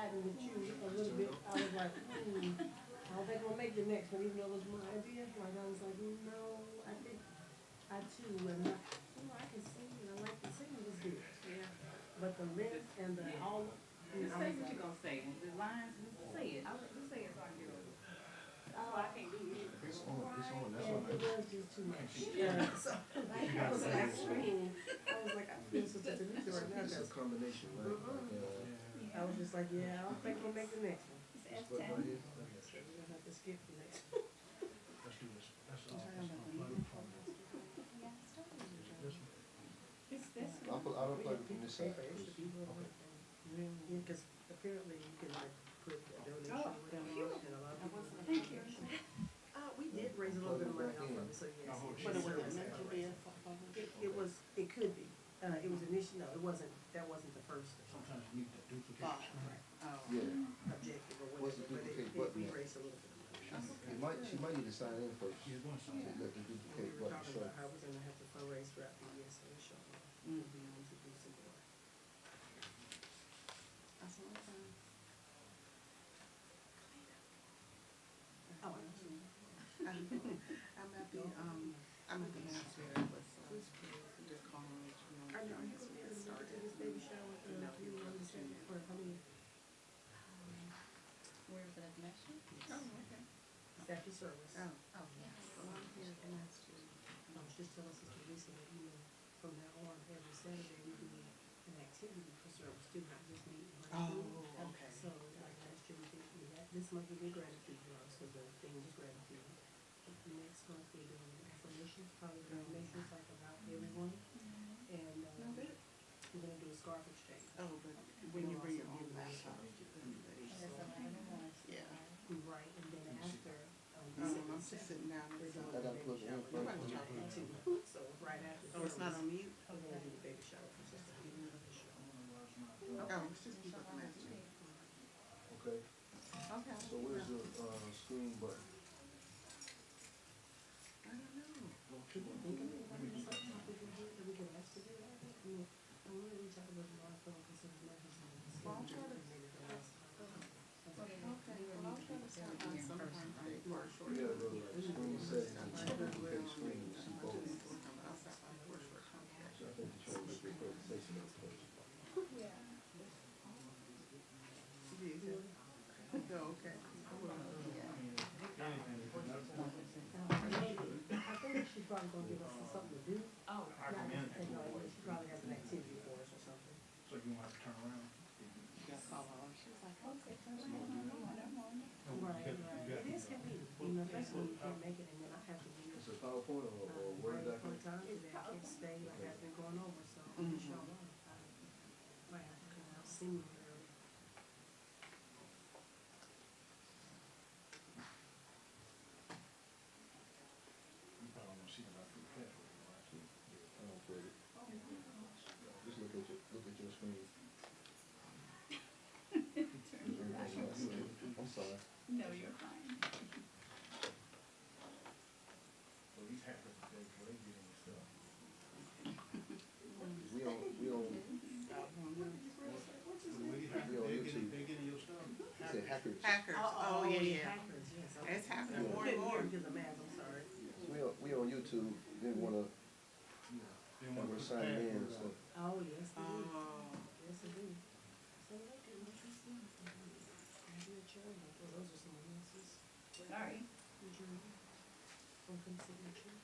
siding with you a little bit. I was like, I don't think I'm gonna make the next one, even though it was my idea. Like I was like, no, I think I too am not. I can sing and I like to sing. It's good. Yeah. But the length and the all. Just say what you're gonna say. The lines, just say it. Just say it so I can get over it. That's why I can't do it. It's on. It's on. That's And all. it was just too much. So I was like, I was like, I feel such a Denise right now. It's a combination, right? I was just like, yeah, I don't think we'll make the next one. It's what right here. So we're gonna have to skip the next one. Let's do this. That's all. It's this I'll plug it from this side. Because apparently you can like put a donation or whatever, and a lot of people. Thank you. We did raise a little bit of money off of it, so yes. But it wasn't meant to be a. It was, it could be. It was initially, no, it wasn't, that wasn't the first Sometimes you need that duplicate. Oh. Yeah. objective or What's the whatever, but duplicate we button at? raised a little bit of money. She might need to sign in first. You're going To somewhere. let the We duplicate were button talking show. about how we're gonna have to fundraise throughout the year, so we should be able to do some more. That's all I'm saying. Oh, I know. I'm at the mass fair with your college. Are you gonna be able to do this baby shower, you on the second, or how many? Where is it at next year? Oh, okay. It's after service. Oh. Oh, yes. Well, I'm here last year. I was just telling Sister Lisa that, from now on, every Saturday, we do an activity for service too, not just meeting. Oh, okay. So, like last year, we did, this month we did gratitude for us, because the thing was gratitude. Next month, we're doing affirmations, positive affirmations, like about everyone. And, No, good. we're gonna do a scarf exchange. Oh, but when you bring your own laptop. Yeah. Right, and then after, I'm just sitting down. we're doing I the gotta plug baby it in shower. first. Nobody's talking to, so right after. Oh, it's not on service, mute? we're gonna do the baby shower for Sister Lisa. Oh, it's just people looking at you. Okay. Okay. So where's the screen button? I don't know. People thinking about it, something that we can do, that we can ask to do that. I'm gonna reach out to the law firm for some messages. Well, I'll try to- Okay, well, I'll try to start on some point for a short. You gotta go to like screen settings and duplicate screen and see both. I'll start on for a short. So I think you're trying to make your presentation up first. Oh, okay. I think she's probably gonna give us something to do. Oh. She probably has an activity for us or something. So you won't have to turn around. She was like, okay, turn around, I don't know. Right. It is convenient, especially when you can't make it and then I have to do It's a PowerPoint or Word right for document? time, and I can't stay like I've been going over, so I'm just showing up. Might have to come out sooner or early. You probably don't see about free cash. I don't put it. Just look at your screen. I'm sorry. No, you're fine. So these hackers, they get in your stuff. We on They get in your stuff. you said hackers. Hackers, oh, yeah. Hackers, yes. Okay. It's happening Yeah. more and more. Because of math, I'm sorry. We on YouTube. Didn't wanna They want to sign in and stuff. Oh, yes, they do. Oh. Yes, they do. So they can make you see something. Maybe a charity. Well, those are some answers. Sorry. Your journal. Open signature.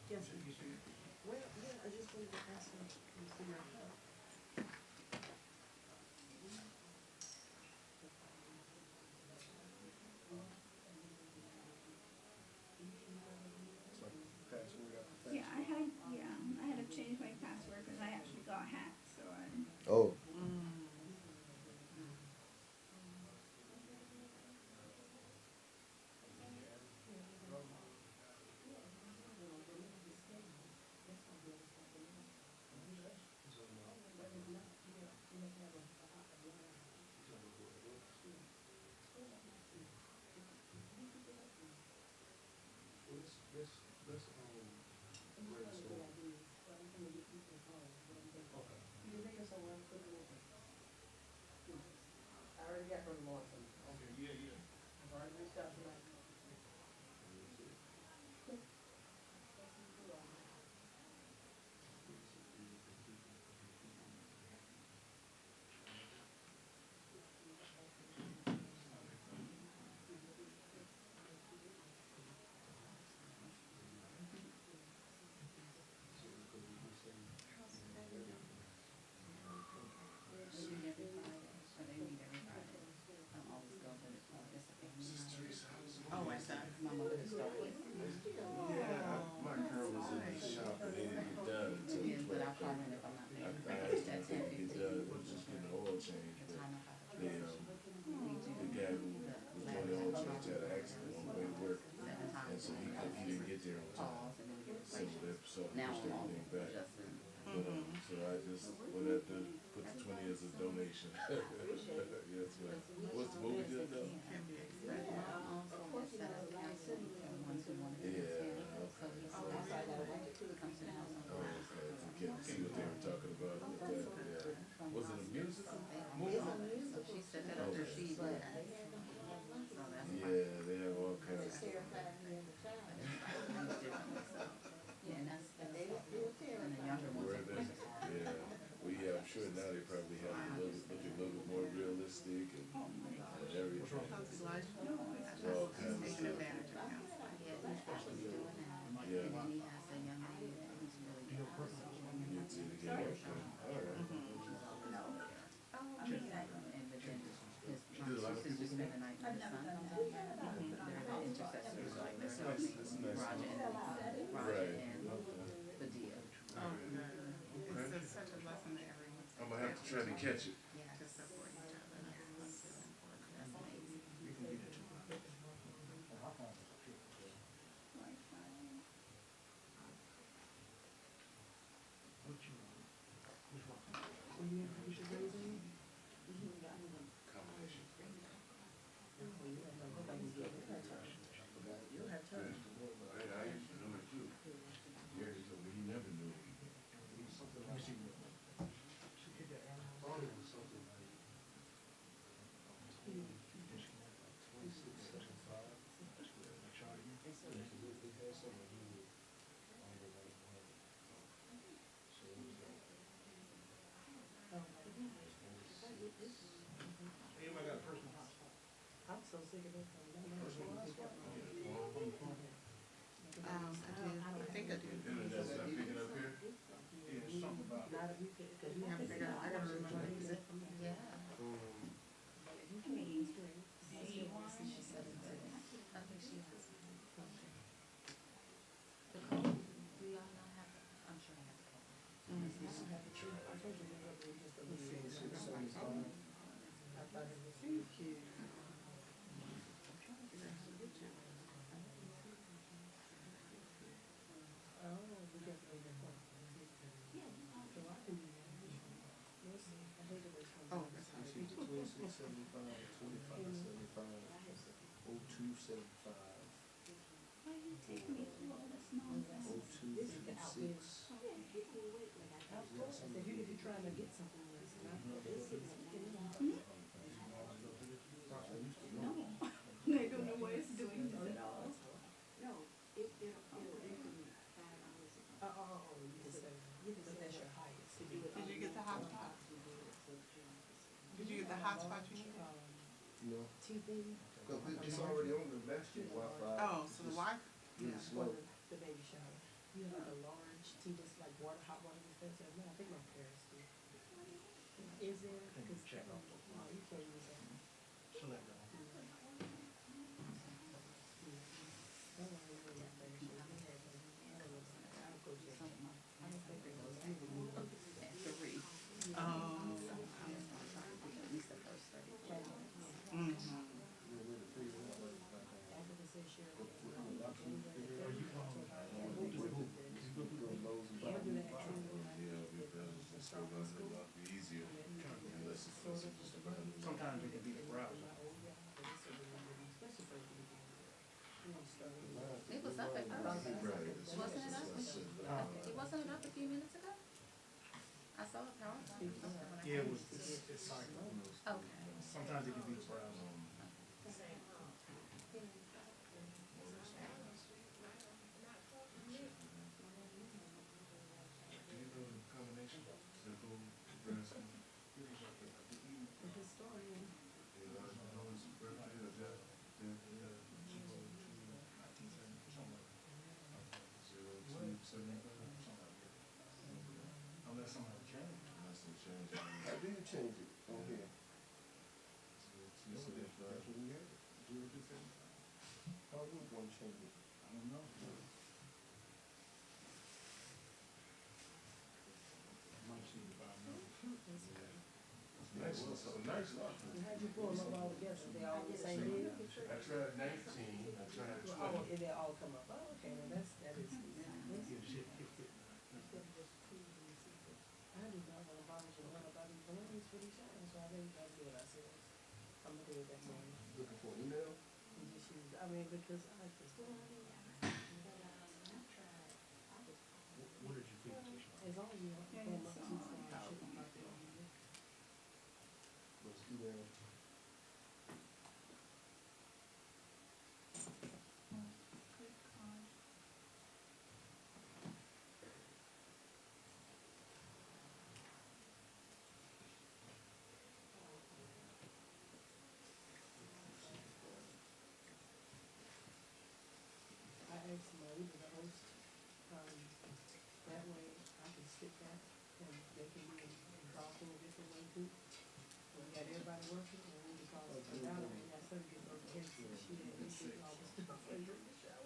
Yes, sir. You see it? Well, yeah, I just wanted to ask them to figure out how. It's like password after Yeah, I had to change my password because I actually got hacked, so I. Oh. stuff like. They meet every Friday, or they meet every Friday. I don't always go, but it's a family night. Oh, I thought. My mother started it. Yeah, my girl was in the shop and they didn't get done until Yes, but I'll 12. call in if I'm not I there. asked At them to 10:15. get done, but just getting the oil change, The but time I have to they, we do the guy who was doing the oil change had an accident on the way to work. 7 And times. so he didn't get there on time. Calls and then we get So they now pushed I'm all everything back. adjusting. But, so I just would have to put the 20 as a donation. Yes, man. What's the movie good though? Also set up counsel for ones who want to Yeah, attend. okay. So he comes to the house on Oh, okay. To get see what they were talking about. Yeah. Was it a music movie? So she set that up where she did. So that's why Yeah, they have all kinds of stuff. it's different. So yeah, and that's and the younger ones Where of they, course are hard. yeah. Well, yeah, I'm sure now they probably have a little, looking a little bit more realistic and everything. All kinds of Taking stuff. advantage of him. Yeah, he's actually doing that. Yeah. And then he has a young lady that he's really good at. So You see the game. Okay. All right. and but then his Did a lot of two sisters people spend the night with his son. They're the intercessors, like they're helping Roger and Right. Padilla. Oh, good. It's such a blessing to everyone. I'm gonna have to try to catch it. Yes. To support each other. That's so important. That's amazing. You should raise them. Combination. You'll have time. I used to know it too. Yeah, he told me he never knew. Anybody got a personal? I'm so sick of it. I think I do. Internet's not picking up here? Yeah, it's something about. Not if you could, because you You have to figure out, I gotta remember the exit. Yeah. You can make it straight. She said it. I think she has. The code, do y'all not have it? I'm sure I have the code. I told you, just a little. I thought it was so cute. I'm trying to figure out how to get you. Oh, we got to make that one. So I can do that. We'll see. I hate it when it comes. Oh, that's how it is. 2675, Why you take me through all this nonsense? 0256. If you're trying to get something, listen, No, I don't know why it's doing this at all. you can say, but that's your highest. Did you get the hotspot? Did you get the hotspot you needed? No, TV. because it's already on the master Wi-Fi. Oh, so the wife? Really slow. The baby shower. You have a large TV, that's like water, hot water dispenser. No, I think my parents do. Is there? Because you can't use that. She'll let go. Don't worry, you're not there. She had one. I don't know. I'll go check. Some of my favorite goes at 3. Oh. At least the first 30. Mm-hmm. Yeah, it'll be better. Just go down there, it'll be easier. Unless it's just about. Sometimes it can be the browser. It was up at first. Right. Wasn't it up? It wasn't up a few minutes ago? I saw it power. Yeah, it's cycle. Okay. Sometimes it can be the browser. How do you change it on here? That's what we had. 0275. How would one change it? I don't know. Might see if I know. Nice, it's a nice lot. How'd you pull them all together? They all the same bid? I tried 19, I tried Oh, 20. they all come up. Oh, okay, now that is. I do not want to bother you, want to buy these balloons for these shots, so I think we gotta do it ourselves. I'm gonna do it that morning. Looking for an email? We just use, I mean, because I just, What did you think? as long as you don't Yeah, pull them up it's too on far, PowerPoint. it shouldn't pop in on you. Let's email. Good card. I asked somebody to the host, that way I can stick that and they can be involved in a different way too. We got everybody working and we can call it down and we got some get notifications and she had me getting all the stuff later in the show.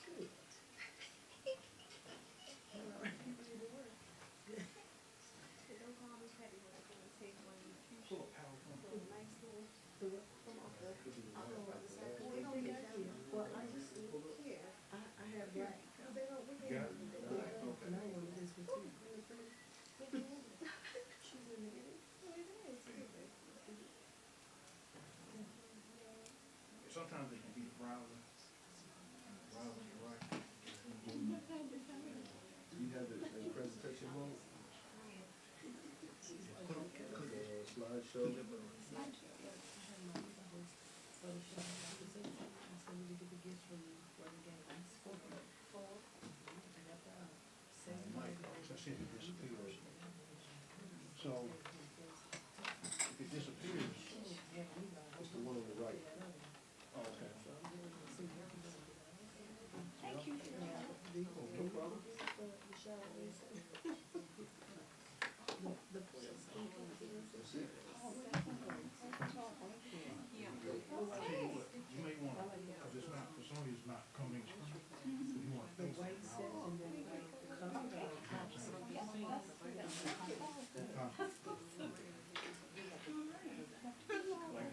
Good. All right, you need to work. Don't call me petty when I go and take one. Pull up PowerPoint. So what, come on, girl. Well, it don't get here. Well, I just, I have black. Got it? And I wanted this one too. She's in the. Sometimes it can be the browser. Browser, you're right. You have it in presentation mode? Slideshow? So see if it disappears. So if it disappears, It's the one on the right. oh, okay. Thank you. No problem. That's it. I'll tell you what, you may want to, because it's not, for some reason, it's not coming strong. You want to think like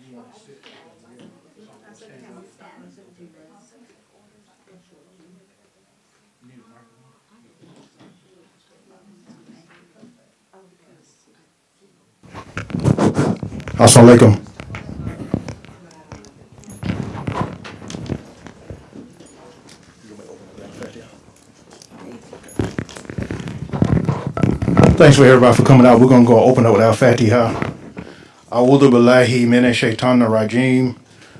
you want to sit. You need a microphone. Assalamu alaikum. Thanks for everybody for coming out. We're going to go open up with Al-Fatiha. A'udhu billahi minash shaitanir rajim.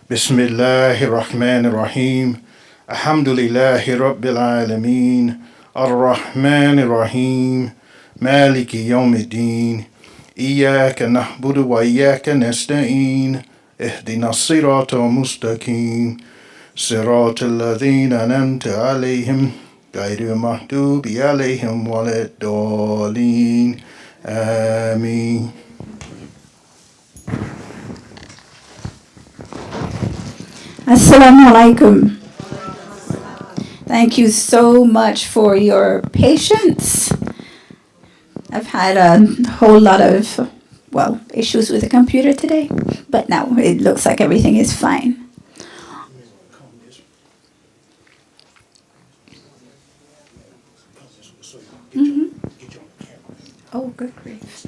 Bismillahir rahmanir rahim. Alhamdulillahi rabbil alameen. Ar-Rahmanir Rahim. Maliki yawmiddin. Iyyaka na'budu wa iyyaka nasta'in. Ihdina as-sirata mustaqim. صراط الذين أنعمت عليهم غير المغضوب عليهم ولا الضالين آمين. Assalamu alaikum. Thank you so much for your patience. I've had a whole lot of, issues with the computer today, but now it looks like everything is fine. Oh, good grief.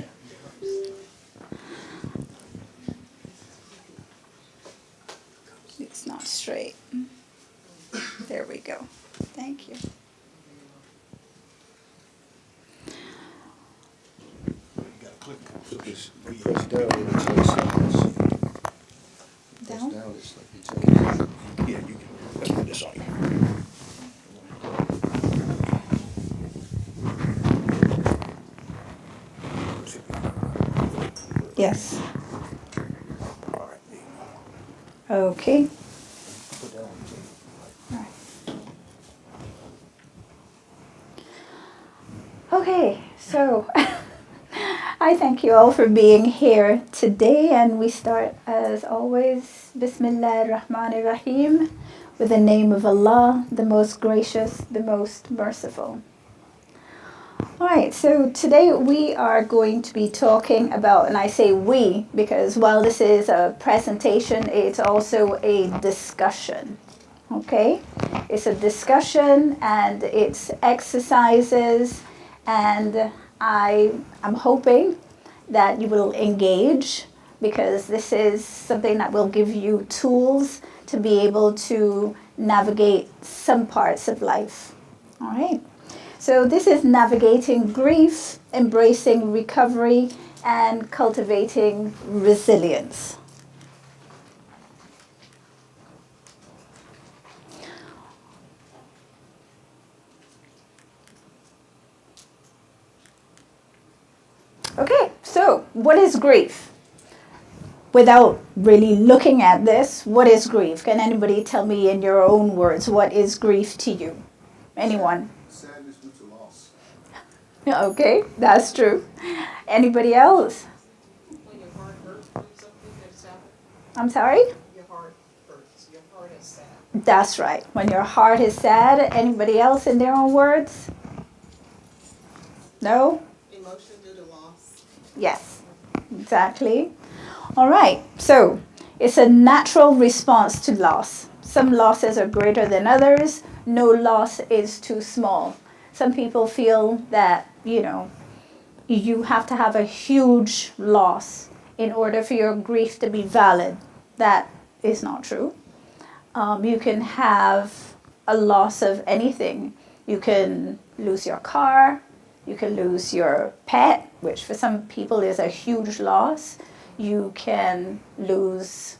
It's not straight. There we go. Thank you. So just press down and it changes seconds. Press Down? down, it's like it changes. Yeah, you can put this on you. Yes. All right. Okay. Put down. All right. Okay, so I thank you all for being here today, and we start as always, Bismillah ar-Rahman ar-Rahim, with the name of Allah, the most gracious, the most merciful. All right, so today we are going to be talking about, and I say we because while this is a presentation, it's also a discussion. Okay? It's a discussion and it's exercises, and I am hoping that you will engage because this is something that will give you tools to be able to navigate some parts of life. All right? So this is navigating grief, embracing recovery, and cultivating resilience. Okay, so what is grief? Without really looking at this, what is grief? Can anybody tell me in your own words, what is grief to you? Anyone? Sadness due to loss. Okay, that's true. Anybody else? When your heart hurts from something that's happened, I'm sorry? your heart hurts, your heart is sad. That's right. When your heart is sad. Anybody else in their own words? No? Emotion due to loss. Yes, exactly. All right, so it's a natural response to loss. Some losses are greater than others. No loss is too small. Some people feel that, you have to have a huge loss in order for your grief to be valid. That is not true. You can have a loss of anything. You can lose your car. You can lose your pet, which for some people is a huge loss. You can lose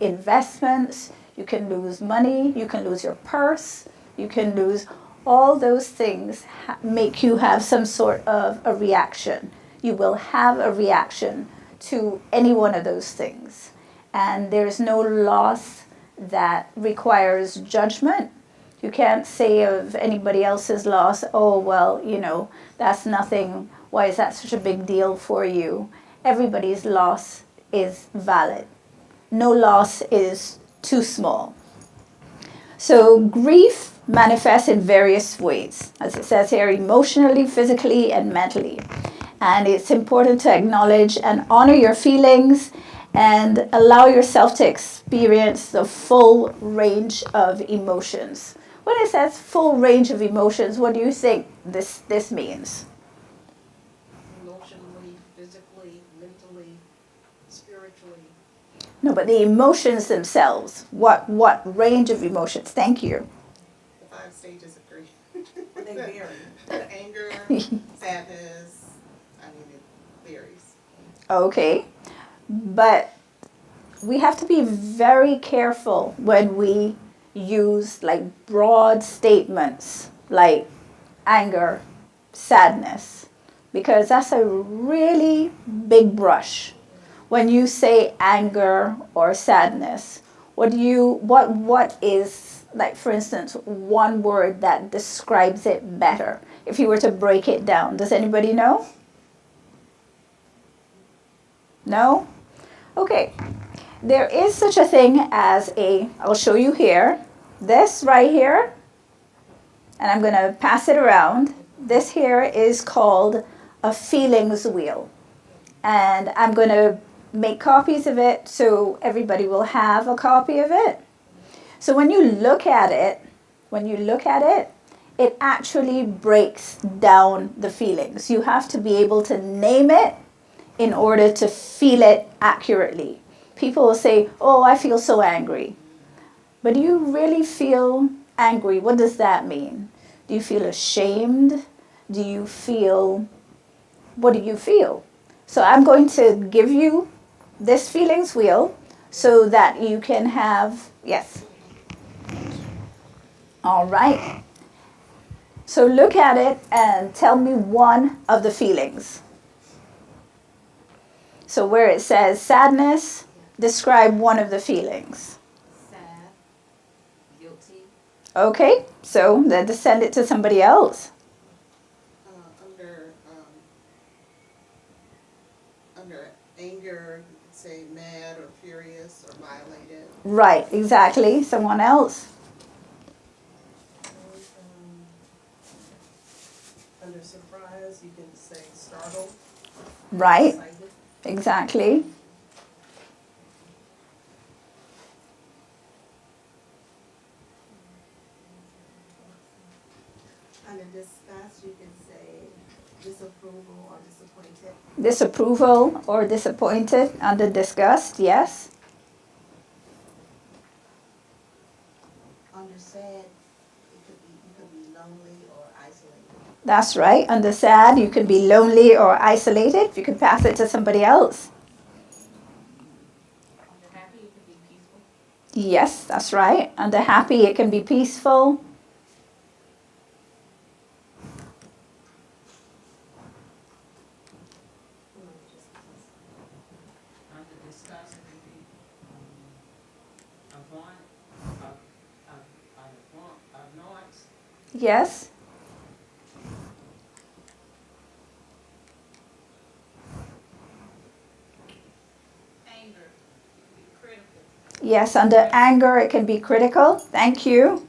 investments. You can lose money. You can lose your purse. You can lose all those things make you have some sort of a reaction. You will have a reaction to any one of those things. And there's no loss that requires judgment. You can't say of anybody else's loss, oh, well, that's nothing. Why is that such a big deal for you? Everybody's loss is valid. No loss is too small. So grief manifests in various ways, as it says here, emotionally, physically, and mentally. And it's important to acknowledge and honor your feelings and allow yourself to experience the full range of emotions. When it says full range of emotions, what do you think this means? Emotionally, physically, mentally, spiritually. No, but the emotions themselves. What range of emotions? Thank you. The 5 stages of grief. They vary. The anger, sadness, it varies. Okay. But we have to be very careful when we use like broad statements like anger, sadness, because that's a really big brush. When you say anger or sadness, what is, like, for instance, one word that describes it better? If you were to break it down, does anybody know? No? Okay. There is such a thing as I'll show you here, this right here, and I'm going to pass it around. This here is called a feelings wheel. And I'm going to make copies of it so everybody will have a copy of it. So when you look at it, it actually breaks down the feelings. You have to be able to name it in order to feel it accurately. People will say, oh, I feel so angry. But do you really feel angry? What does that mean? Do you feel ashamed? What do you feel? So I'm going to give you this feelings wheel so that you can have, yes. All right. So look at it and tell me one of the feelings. So where it says sadness, describe one of the feelings. Sad, guilty. Okay, so then send it to somebody else. Under under anger, you could say mad or furious or violated. Right, exactly. Someone else? Under surprise, you can say startled. Right, Excited. exactly. Under disgust, you can say disapproval or disappointed. Disapproval or disappointed, under disgust, yes. Under sad, you could be lonely or isolated. That's right. Under sad, you can be lonely or isolated. You can pass it to somebody else. Under happy, it could be peaceful. Yes, that's right. Under happy, it can be peaceful. Under discuss, it can be annoyance. Yes. Anger, critical. Yes, under anger, it can be critical. Thank you.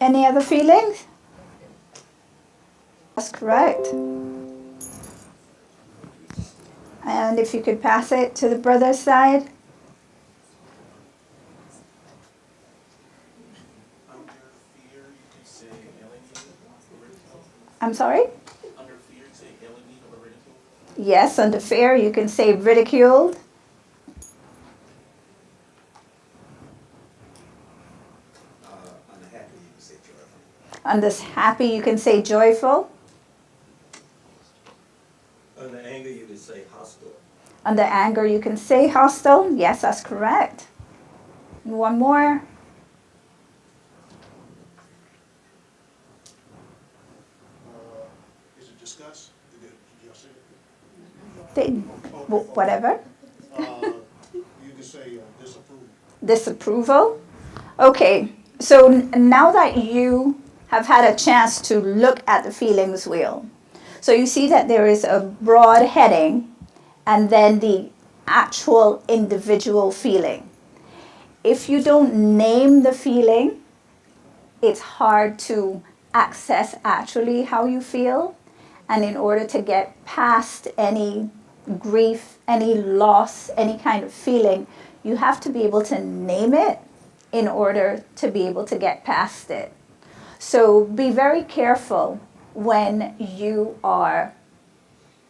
Any other feelings? That's correct. And if you could pass it to the brother's side. Under fear, you could say alienated or ridiculed. I'm sorry? Under fear, you say alienated or ridiculed. Yes, under fear, you can say ridiculed. Under happy, you could say joyful. Under happy, you can say joyful. Under anger, you could say hostile. Under anger, you can say hostile. Yes, that's correct. One more. Is it discuss? Did y'all say it? They, whatever. You could say disapproval. Disapproval. Okay, so now that you have had a chance to look at the feelings wheel, so you see that there is a broad heading and then the actual individual feeling. If you don't name the feeling, it's hard to access actually how you feel. And in order to get past any grief, any loss, any kind of feeling, you have to be able to name it in order to be able to get past it. So be very careful when you are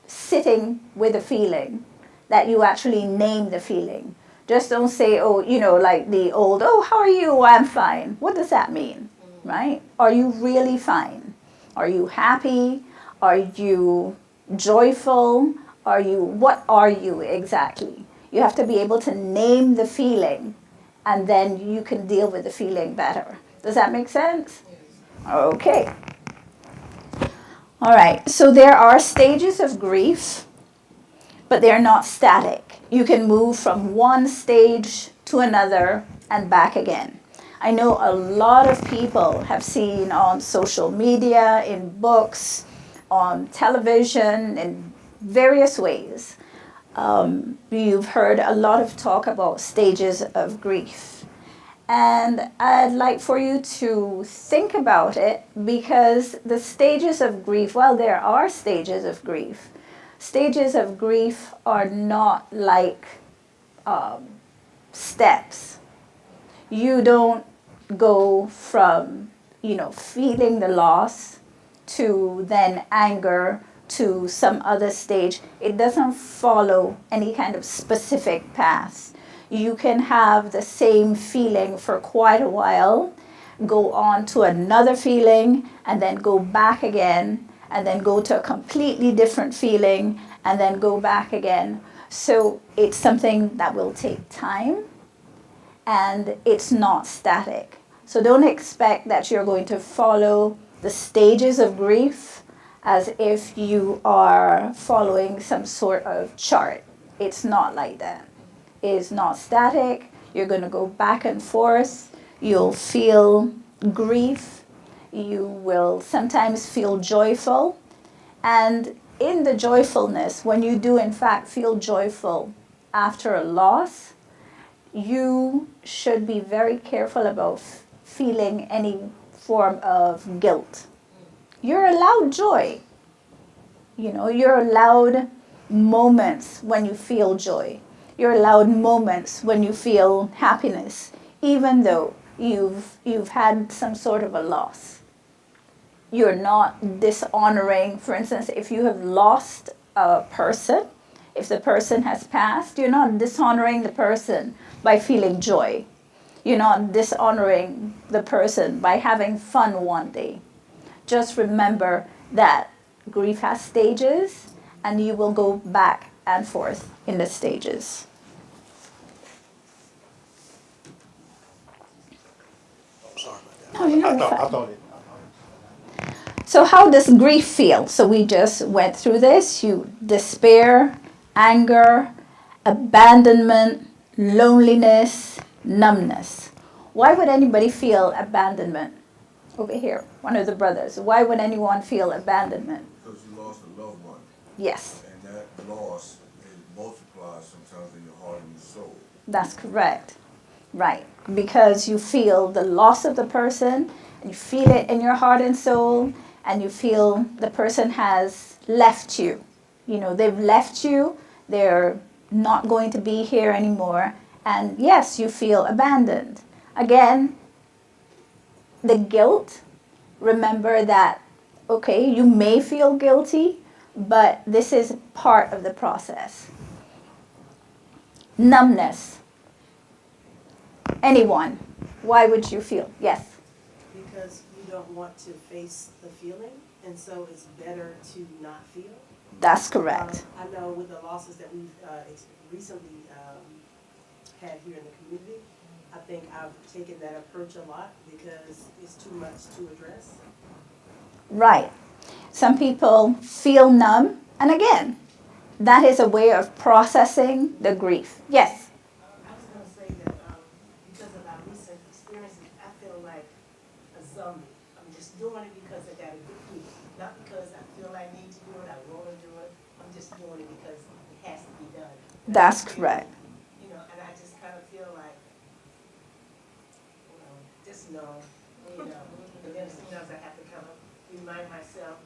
sitting with a feeling that you actually name the feeling. Just don't say, oh, like the old, oh, how are you? I'm fine. What does that mean, right? Are you really fine? Are you happy? Are you joyful? What are you exactly? You have to be able to name the feeling, and then you can deal with the feeling better. Does that make sense? Okay. All right, so there are stages of grief, but they're not static. You can move from one stage to another and back again. I know a lot of people have seen on social media, in books, on television, in various ways. You've heard a lot of talk about stages of grief. And I'd like for you to think about it, because the stages of grief, well, there are stages of grief. Stages of grief are not like steps. You don't go from, feeling the loss to then anger to some other stage. It doesn't follow any kind of specific path. You can have the same feeling for quite a while, go on to another feeling, and then go back again, and then go to a completely different feeling, and then go back again. So it's something that will take time. and it's not static. So don't expect that you're going to follow the stages of grief as if you are following some sort of chart. It's not like that. It's not static. You're going to go back and forth. You'll feel grief. You will sometimes feel joyful. And in the joyfulness, when you do in fact feel joyful after a loss, you should be very careful about feeling any form of guilt. You're allowed joy. You know, you're allowed moments when you feel joy. You're allowed moments when you feel happiness, even though you've had some sort of a loss. You're not dishonoring. For instance, if you have lost a person, if the person has passed, you're not dishonoring the person by feeling joy. You're not dishonoring the person by having fun one day. Just remember that grief has stages, and you will go back and forth in the stages. I'm sorry about that. Oh, you're I fine. thought it. So how does grief feel? So we just went through this. You despair, anger, abandonment, loneliness, numbness. Why would anybody feel abandonment? Over here, one of the brothers. Why would anyone feel abandonment? Because you lost a loved one, Yes, and that loss is multiplied sometimes in your heart and your soul. that's correct. Right. Because you feel the loss of the person, and you feel it in your heart and soul, and you feel the person has left you. You know, they've left you, they're not going to be here anymore, and yes, you feel abandoned. Again, the guilt, remember that, okay, you may feel guilty, but this is part of the process. Numbness. Anyone, why would you feel? Yes. Because you don't want to face the feeling, and so it's better to not feel. That's correct. I know with the losses that we've recently had here in the community, I think I've taken that approach a lot because it's too much to address. Right. Some people feel numb, and again, that is a way of processing the grief. Yes. I was going to say that because of our recent experiences, I feel like a zombie. I'm just doing it because I got a good feeling, not because I feel I need to do it, I want to do it. I'm just doing it because it has to be done. That's correct. You know, and I just kind of feel like, just know, you know. And then sometimes I have to kind of remind myself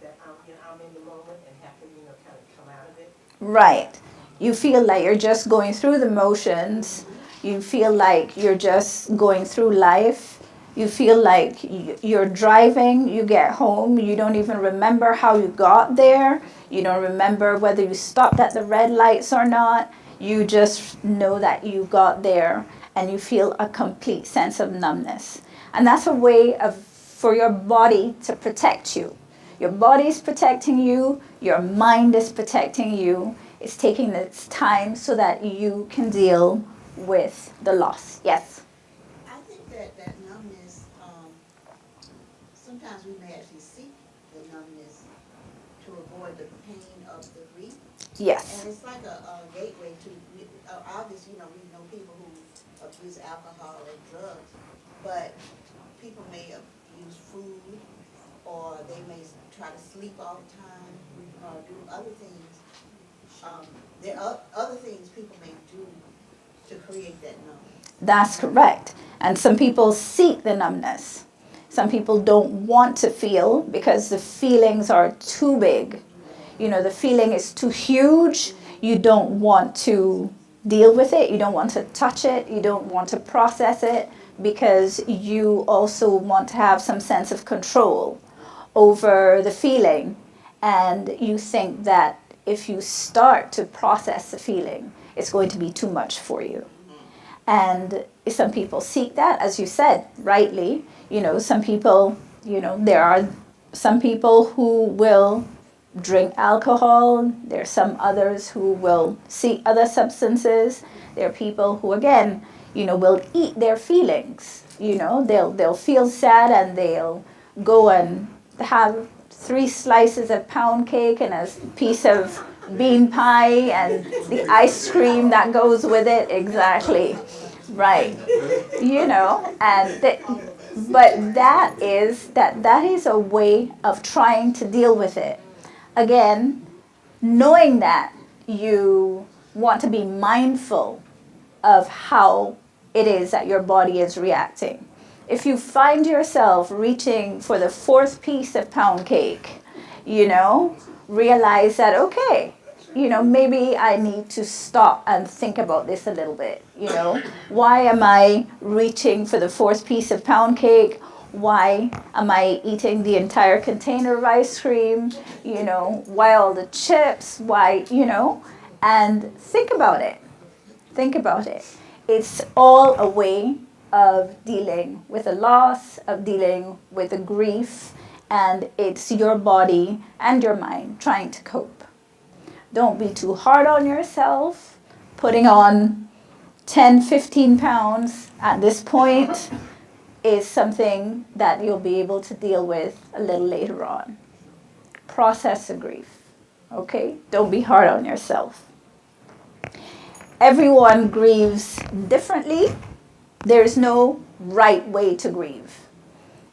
that I'm in the moment and have to, kind of come out of it. Right. You feel like you're just going through the motions. You feel like you're just going through life. You feel like you're driving, you get home, you don't even remember how you got there. You don't remember whether you stopped at the red lights or not. You just know that you got there, and you feel a complete sense of numbness. And that's a way for your body to protect you. Your body is protecting you, your mind is protecting you. It's taking its time so that you can deal with the loss. Yes? I think that numbness, sometimes we may actually seek the numbness to avoid the pain of the grief. Yes. And it's like a gateway to, obviously, we know people who abuse alcohol and drugs, but people may abuse food, or they may try to sleep all the time, or do other things. There are other things people may do to create that numbness. That's correct. And some people seek the numbness. Some people don't want to feel because the feelings are too big. The feeling is too huge. You don't want to deal with it. You don't want to touch it. You don't want to process it because you also want to have some sense of control over the feeling. And you think that if you start to process the feeling, it's going to be too much for you. And some people seek that, as you said, rightly. Some people, there are some people who will drink alcohol. There are some others who will seek other substances. There are people who, again, will eat their feelings. They'll feel sad and they'll go and have 3 slices of pound cake and a piece of bean pie and the ice cream that goes with it. Exactly. Right. But that is a way of trying to deal with it. Again, knowing that you want to be mindful of how it is that your body is reacting. If you find yourself reaching for the 4th piece of pound cake, realize that, okay, maybe I need to stop and think about this a little bit. Why am I reaching for the 4th piece of pound cake? Why am I eating the entire container of ice cream? Why all the chips? Why, and think about it. Think about it. It's all a way of dealing with a loss, of dealing with a grief, and it's your body and your mind trying to cope. Don't be too hard on yourself. Putting on 10, 15 pounds at this point is something that you'll be able to deal with a little later on. Process the grief, okay? Don't be hard on yourself. Everyone grieves differently. There's no right way to grieve.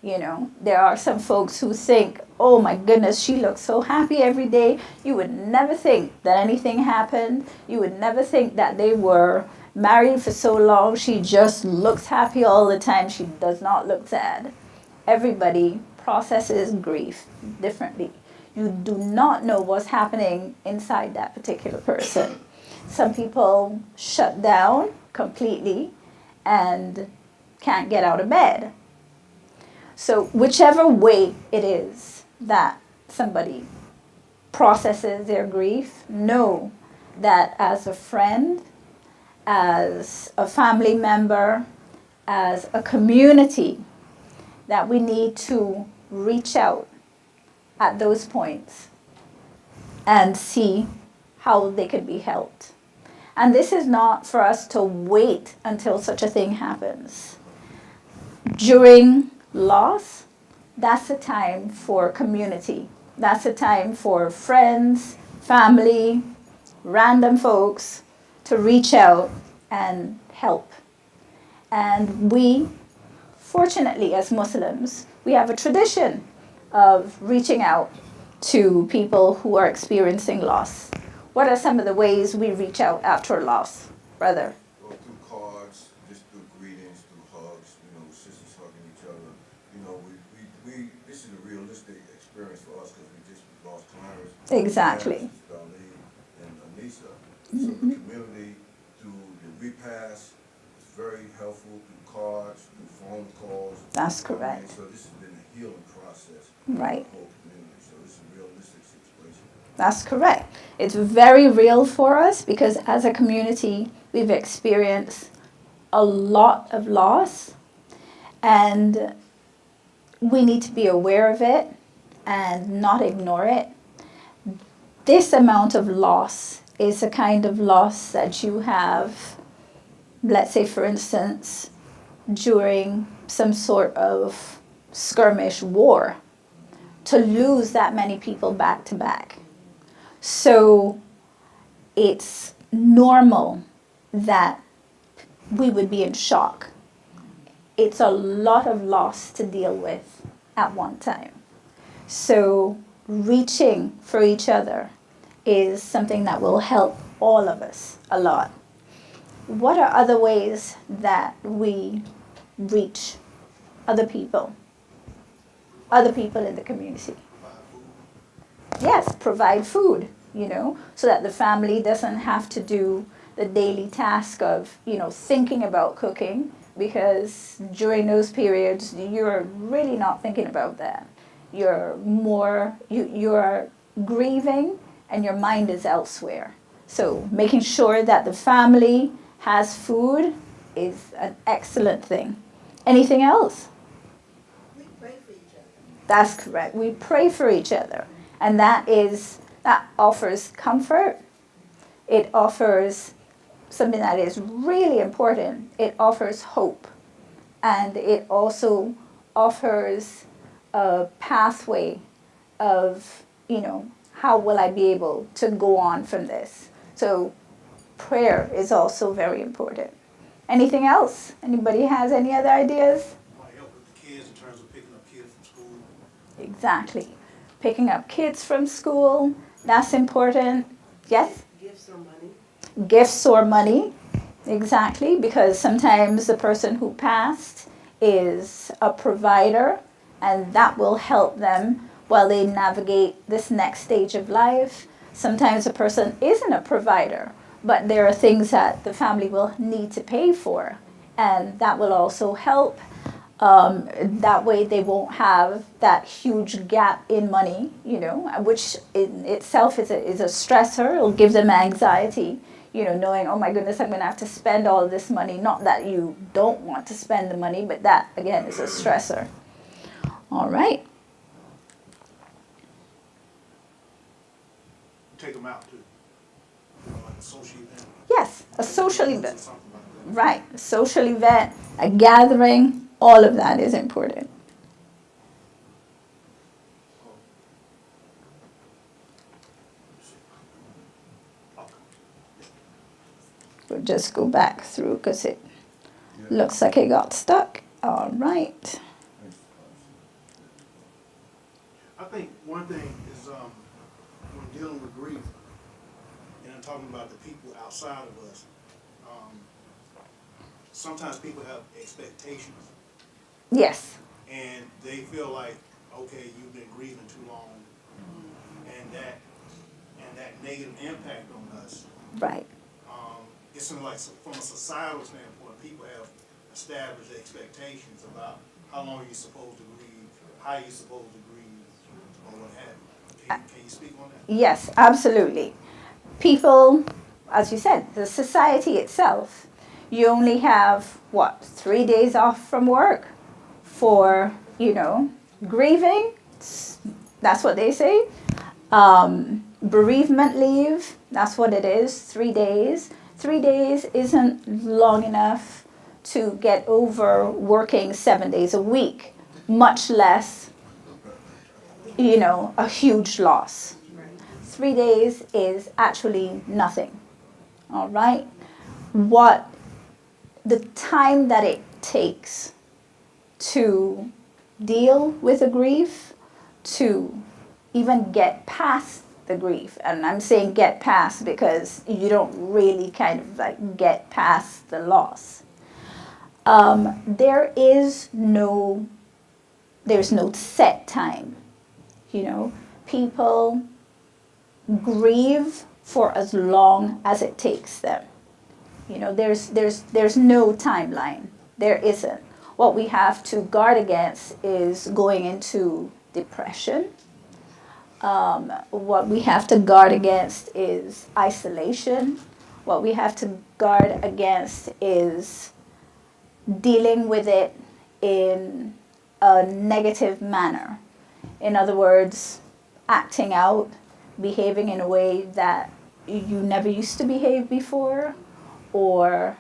There are some folks who think, oh my goodness, she looks so happy every day. You would never think that anything happened. You would never think that they were married for so long. She just looks happy all the time. She does not look sad. Everybody processes grief differently. You do not know what's happening inside that particular person. Some people shut down completely and can't get out of bed. So whichever way it is that somebody processes their grief, know that as a friend, as a family member, as a community, that we need to reach out at those points and see how they could be helped. And this is not for us to wait until such a thing happens. During loss, that's a time for community. That's a time for friends, family, random folks to reach out and help. And we, fortunately, as Muslims, we have a tradition of reaching out to people who are experiencing loss. What are some of the ways we reach out after a loss, brother? Well, through cards, just through greetings, through hugs, sisters hugging each other. This is a realistic experience for us because we just lost Clarence. Exactly. And Anissa. So the community, through the repass, is very helpful through cards, through phone calls. That's correct. So this has been a healing process right. for the whole community. So this is a realistic situation. That's correct. It's very real for us because as a community, we've experienced a lot of loss and we need to be aware of it and not ignore it. This amount of loss is a kind of loss that you have, let's say for instance, during some sort of skirmish war, to lose that many people back to back. So it's normal that we would be in shock. It's a lot of loss to deal with at one time. So reaching for each other is something that will help all of us a lot. What are other ways that we reach other people in the community? Yes, provide food, so that the family doesn't have to do the daily task of, thinking about cooking, because during those periods, you're really not thinking about that. You're grieving and your mind is elsewhere. So making sure that the family has food is an excellent thing. Anything else? We pray for each other. That's correct. We pray for each other. And that offers comfort. It offers something that is really important. It offers hope, and it also offers a pathway of, how will I be able to go on from this? So prayer is also very important. Anything else? Anybody has any other ideas? Might help with the kids in terms of picking up kids from school. Exactly. Picking up kids from school, that's important. Yes? Gifts or money. Gifts or money. Exactly, because sometimes the person who passed is a provider, and that will help them while they navigate this next stage of life. Sometimes a person isn't a provider, but there are things that the family will need to pay for, and that will also help. That way they won't have that huge gap in money, which in itself is a stressor. It'll give them anxiety, knowing, oh my goodness, I'm going to have to spend all this money. Not that you don't want to spend the money, but that, again, is a stressor. All right. Take them out to, like a social event. Yes, a social event. Something like that. Right, a social event, a gathering, all of that is important. We'll just go back through because it looks like it got stuck. All right. I think one thing is when dealing with grief, and I'm talking about the people outside of us, sometimes people have expectations, Yes. and they feel like, okay, you've been grieving too long, and that negative impact on us. Right. It's sort of like from a societal standpoint, people have established expectations about how long you're supposed to grieve, how you're supposed to grieve, or what have you. Can you speak on that? Yes, absolutely. People, as you said, the society itself, you only have, 3 days off from work for, grieving. That's what they say. Bereavement leave, that's what it is, 3 days. 3 days isn't long enough to get over working 7 days a week, much less, a huge loss. 3 days is actually nothing. All right? What the time that it takes to deal with a grief, to even get past the grief, and I'm saying get past because you don't really kind of like get past the loss. There's no set time. People grieve for as long as it takes them. There's no timeline. There isn't. What we have to guard against is going into depression. What we have to guard against is isolation. What we have to guard against is dealing with it in a negative manner. In other words, acting out, behaving in a way that you never used to behave before, or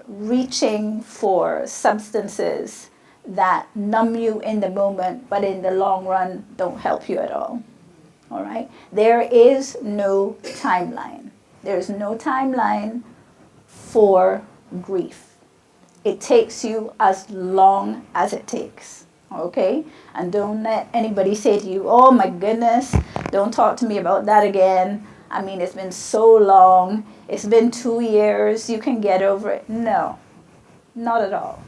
reaching for substances that numb you in the moment, but in the long run don't help you at all. All right? There is no timeline. There's no timeline for grief. It takes you as long as it takes. Okay? And don't let anybody say to you, oh my goodness, don't talk to me about that again. I mean, it's been so long. It's been 2 years. You can get over it. No, not at all.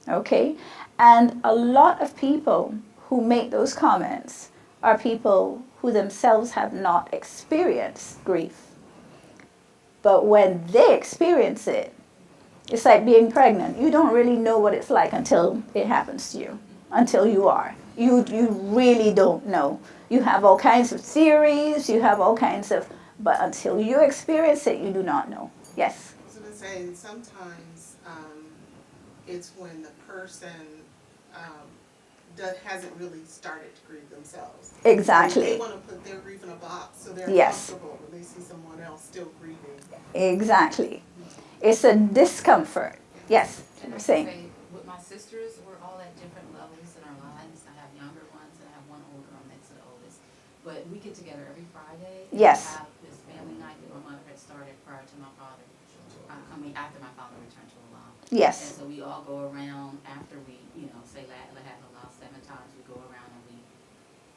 Okay? And a lot of people who make those comments are people who themselves have not experienced grief. But when they experience it, it's like being pregnant. You don't really know what it's like until it happens to you, until you are. You really don't know. You have all kinds of theories, you have all kinds of, but until you experience it, you do not know. Yes? So to say, sometimes it's when the person hasn't really started to grieve themselves. Exactly. They want to put their grief in a box so they're Yes. comfortable when they see someone else still grieving. Exactly. It's a discomfort. Yes, And you're I can saying. say, with my sisters, we're all at different levels in our lives. I have younger ones and I have one older, I'm next to the oldest. But we get together every Friday. And Yes. we have this family night that my mother had started prior to my father. After my father returned to Allah. Yes. And so we all go around after we, say La ilaha illallah 7 times. We go around and we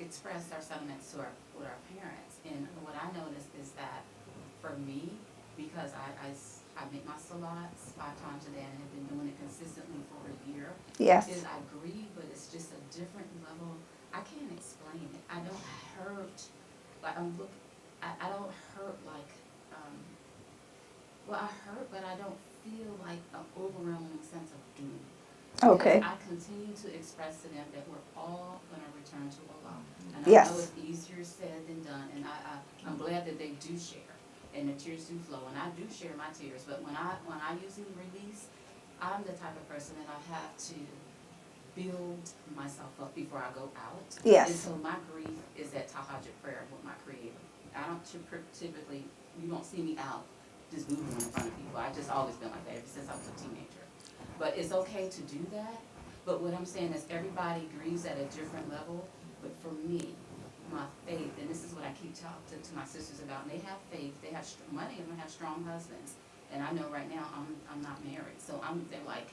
express our sentiments with our parents. And what I noticed is that for me, because I make my salats 5 times a day and have been doing it consistently for a year, Yes. is I grieve, but it's just a different level. I can't explain it. I don't hurt, like I don't hurt like, I hurt, but I don't feel like an overwhelming sense of doom. Okay. Because I continue to express to them that we're all gonna return to Allah. And I Yes. know it's easier said than done, and I'm glad that they do share, and the tears do flow, and I do share my tears, but when I usually release, I'm the type of person that I have to build myself up before I go out. Yes. And so my grief is that tahajjud prayer with my Creator. I don't typically, you don't see me out just moving in front of people. I've just always been like that ever since I was a teenager. But it's okay to do that. But what I'm saying is everybody grieves at a different level. But for me, my faith, and this is what I keep talking to my sisters about, and they have faith. They have money, and they have strong husbands. And I know right now I'm not married, so they're like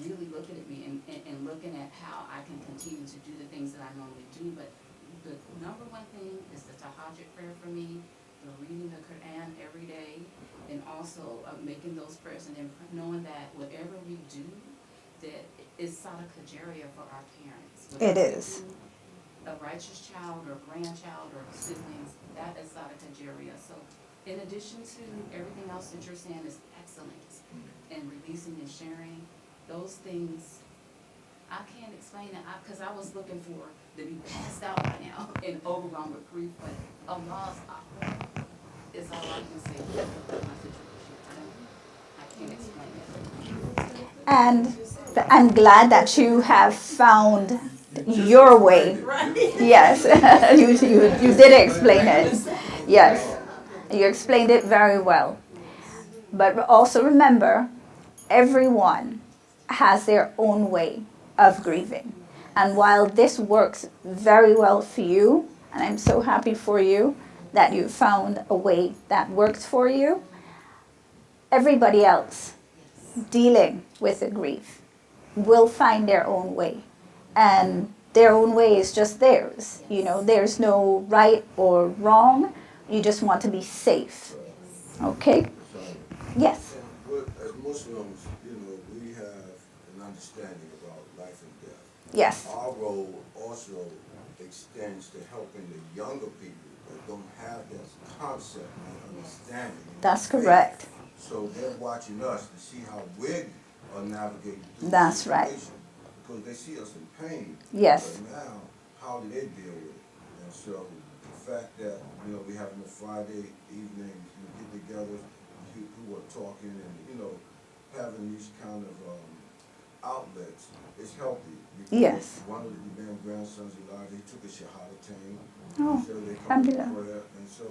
really looking at me and looking at how I can continue to do the things that I normally do. But the number one thing is the tahajjud prayer for me, the reading the Quran every day, and also making those prayers, and then knowing that whatever we do, that is sadaqah jariyah for our parents. It is. A righteous child or grandchild or siblings, that is sadaqah jariyah. So in addition to everything else that you're saying is excellent, and releasing and sharing, those things, I can't explain it, because I was looking for to be passed out right now and overwhelmed with grief, but Allah's is all I can say about my situation. I can't explain it. And I'm glad that you have found your way. Yes, you did explain it. Yes, you explained it very well. But also remember, everyone has their own way of grieving. And while this works very well for you, and I'm so happy for you that you found a way that works for you, everybody else dealing with the grief will find their own way. And their own way is just theirs. There's no right or wrong. You just want to be safe. Okay? Yes. But as Muslims, we have an understanding about life and death. Yes. Our role also extends to helping the younger people that don't have that concept and understanding. That's correct. So they're watching us to see how we are navigating through That's the right. situation. Because they see us in pain. Yes. But now, how do they deal with it? And so the fact that, we having a Friday evening, get-togethers, people are talking and, having these kind of outlets is healthy. Because Yes. one of the damn grandsons, Elijah, he took a shahadatain. Oh, So they come to alhamdulillah. prayer. And so,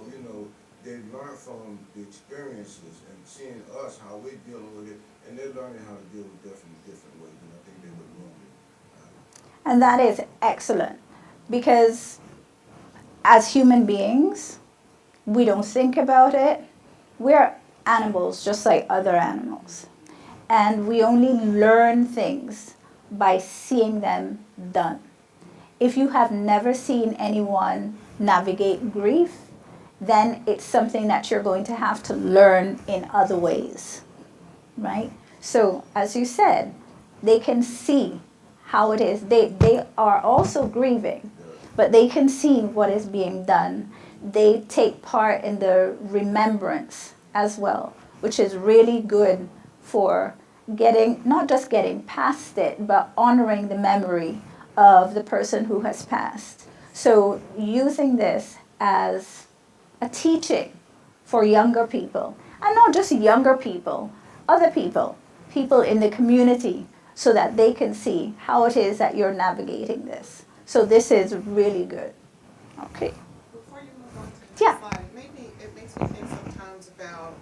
they learn from the experiences and seeing us, how we're dealing with it, and they're learning how to deal with death in a different way than I think they would normally. And that is excellent because as human beings, we don't think about it. We're animals just like other animals. And we only learn things by seeing them done. If you have never seen anyone navigate grief, then it's something that you're going to have to learn in other ways, right? So, as you said, they can see how it is. They are also grieving, but they can see what is being done. They take part in the remembrance as well, which is really good for not just getting past it, but honoring the memory of the person who has passed. So using this as a teaching for younger people, and not just younger people, other people in the community, so that they can see how it is that you're navigating this. So this is really good. Okay. Before you move on to the next slide, maybe it makes me think sometimes about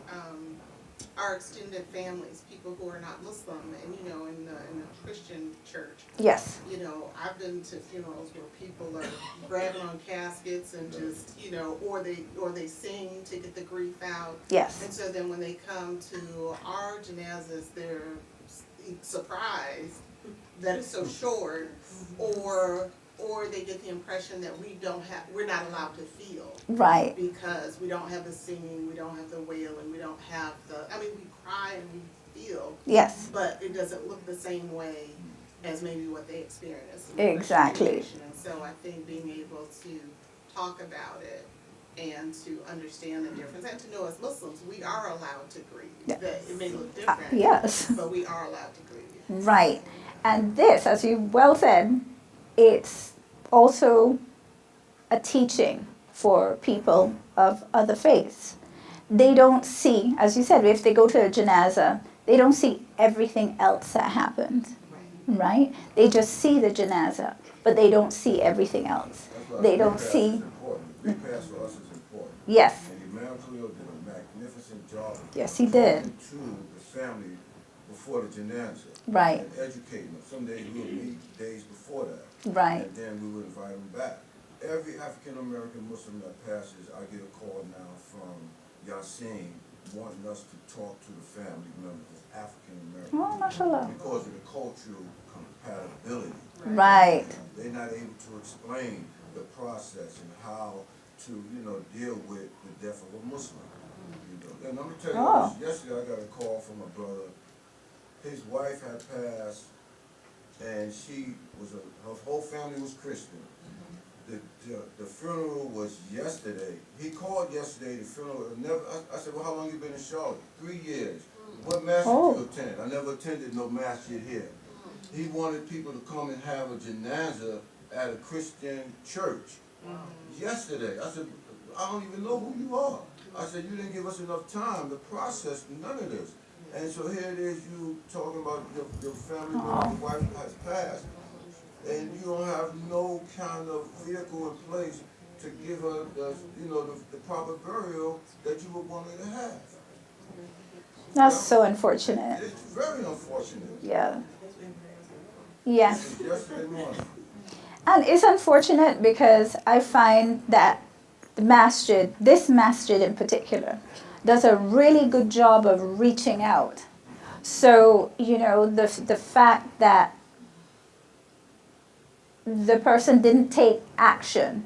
our extended families, people who are not Muslim, and you know, in the Christian church, Yes. you know, I've been to funerals where people are grabbing on caskets and just, you know, or they sing to get the grief out. Yes. And so then when they come to our janazas, they're surprised that it's so short, or they get the impression that we're not allowed to feel. Right. Because we don't have the singing, we don't have the wailing, we don't have we cry and we feel, Yes. but it doesn't look the same way as maybe what they experience. Exactly. And so I think being able to talk about it and to understand the difference and to know as Muslims, we are allowed to grieve. Yeah. That it may look different, Yes. but we are allowed to grieve. Right. And this, as you well said, it's also a teaching for people of other faiths. They don't see, as you said, if they go to a janazah, they don't see everything else that happened, right? They just see the janazah, but they don't see everything else. They don't see. Repast for us is important. Yes. And Imam Khalil did a magnificent job of Yes, he did. talking to the family before the janazah. Right. And educating them. Some days we would meet days before that. Right. And then we would invite them back. Every African American Muslim that passes, I get a call now from Yasin wanting us to talk to the family members of African American Oh, mashallah. because of the cultural compatibility. Right. They're not able to explain the process and how to, deal with the death of a Muslim. And let me tell you this, yesterday I got a call from a brother. His wife had passed, and her whole family was Christian. The funeral was yesterday. He called yesterday, the funeral, I said, well, how long you been in Charlotte? 3 years. What masjid you attend? I never attended no masjid here. He wanted people to come and have a janazah at a Christian church. Yesterday, I said, I don't even know who you are. I said, you didn't give us enough time to process none of this. And so here it is, you talking about your family member, your wife has passed, and you don't have no kind of vehicle in place to give her the proper burial that you would want her to have. That's so unfortunate. It's very unfortunate. Yeah. Yes. Yesterday morning. And it's unfortunate because I find that this masjid in particular, does a really good job of reaching out. So, the fact that the person didn't take action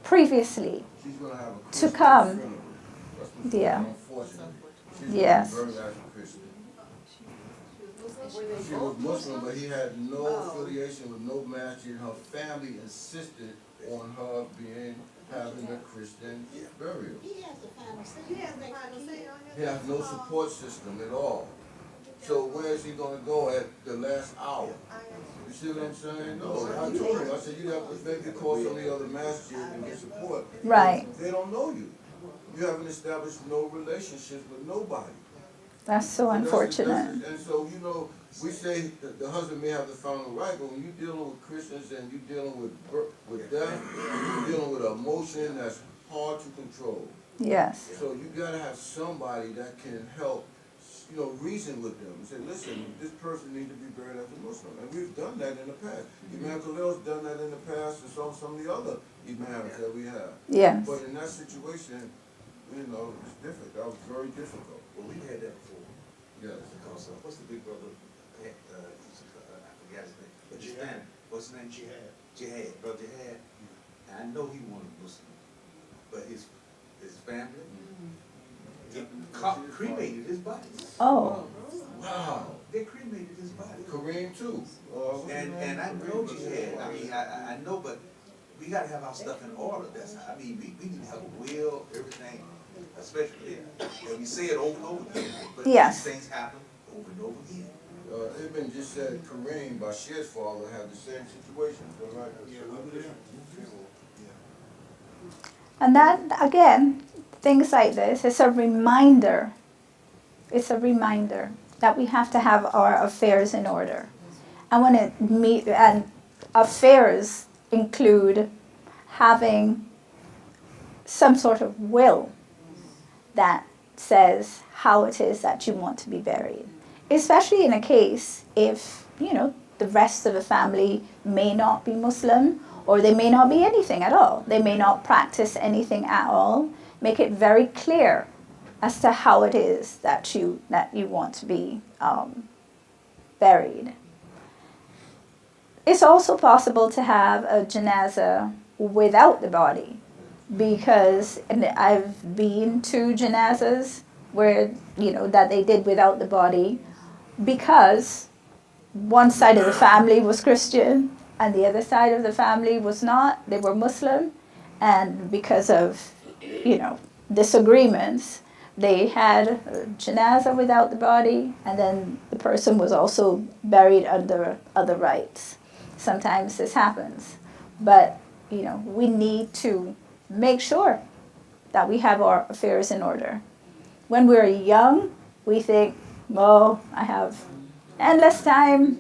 previously She's gonna have a to Christian come. funeral. That's what's Yeah. unfortunate. She's Yes. gonna be buried as a Christian. She was Muslim, but he had no affiliation with no masjid. Her family insisted on her having a Christian burial. He has the final say. He has the final say on He has no support system at all. So where is he gonna go at the last hour? You see what I'm saying? No, I told him, I said, you have to maybe call some of the other masjid and get support. Right. They don't know you. You haven't established no relationships with nobody. That's so unfortunate. And so, we say that the husband may have the final right, but when you're dealing with Christians and you're dealing with death, you're dealing with an emotion that's hard to control. Yes. So you gotta have somebody that can help, reason with them and say, listen, this person needs to be buried as a Muslim. And we've done that in the past. Imam Khalil's done that in the past, and so some of the other imams that we have. Yes. But in that situation, it's different. That was very difficult. Well, we had that before. Yes. Because, what's the big brother, I forgot his name. But Jihad. What's his name? Jihad. Jihad, brother Jihad. And I know he wanted Muslim, but his family, cremated his body. Oh. Wow. They cremated his body. Kareem too. And I know Jihad, I know, but we gotta have our stuff in order. We need to have a will, everything, especially, and we say it over and over again, but Yes. these things happen over and over again. Ibn just said Kareem, Bashir's father, had the same situation. Is that right? Yeah, we were there. And that, again, things like this, it's a reminder. It's a reminder that we have to have our affairs in order. And affairs include having some sort of will that says how it is that you want to be buried. Especially in a case if, the rest of the family may not be Muslim, or they may not be anything at all. They may not practice anything at all. Make it very clear as to how it is that you want to be buried. It's also possible to have a janazah without the body, because I've been to janazahs where, that they did without the body, because one side of the family was Christian and the other side of the family was not. They were Muslim, and because of, disagreements, they had a janazah without the body, and then the person was also buried under other rites. Sometimes this happens, but we need to make sure that we have our affairs in order. When we're young, we think, oh, I have endless time,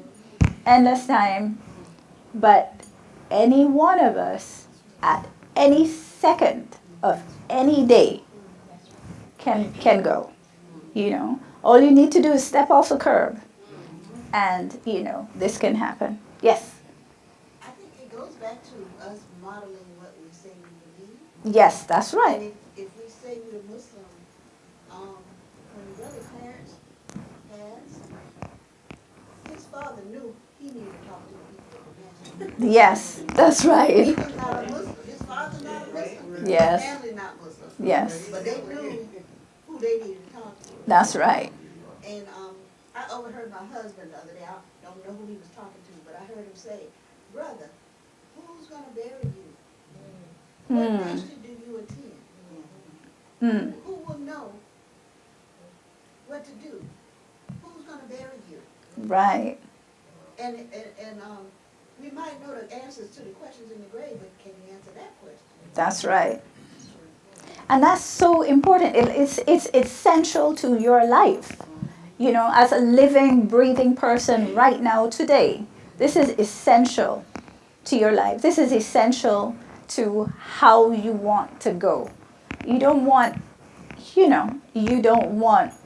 but any one of us at any second of any day can go. All you need to do is step off the curb, and this can happen. Yes. I think it goes back to us modeling what we say we believe. Yes, that's right. And if we say we're Muslim, when Brother Clarence passed, his father knew he needed to talk to the people of the nation. Yes, that's He right. was not a Muslim. His father not a Muslim. Yes. His family not Muslim. Yes, But they knew who they needed to talk to. that's right. And I overheard my husband the other day. I don't know who he was talking to, but I heard him say, "Brother, who's gonna bury you? What nation do you attend? Who will know what to do? Who's gonna bury you?" Right. And we might know the answers to the questions in the grave, but can you answer that question? That's right. And that's so important. It's essential to your life. As a living, breathing person right now, today, this is essential to your life. This is essential to how you want to go. You don't want,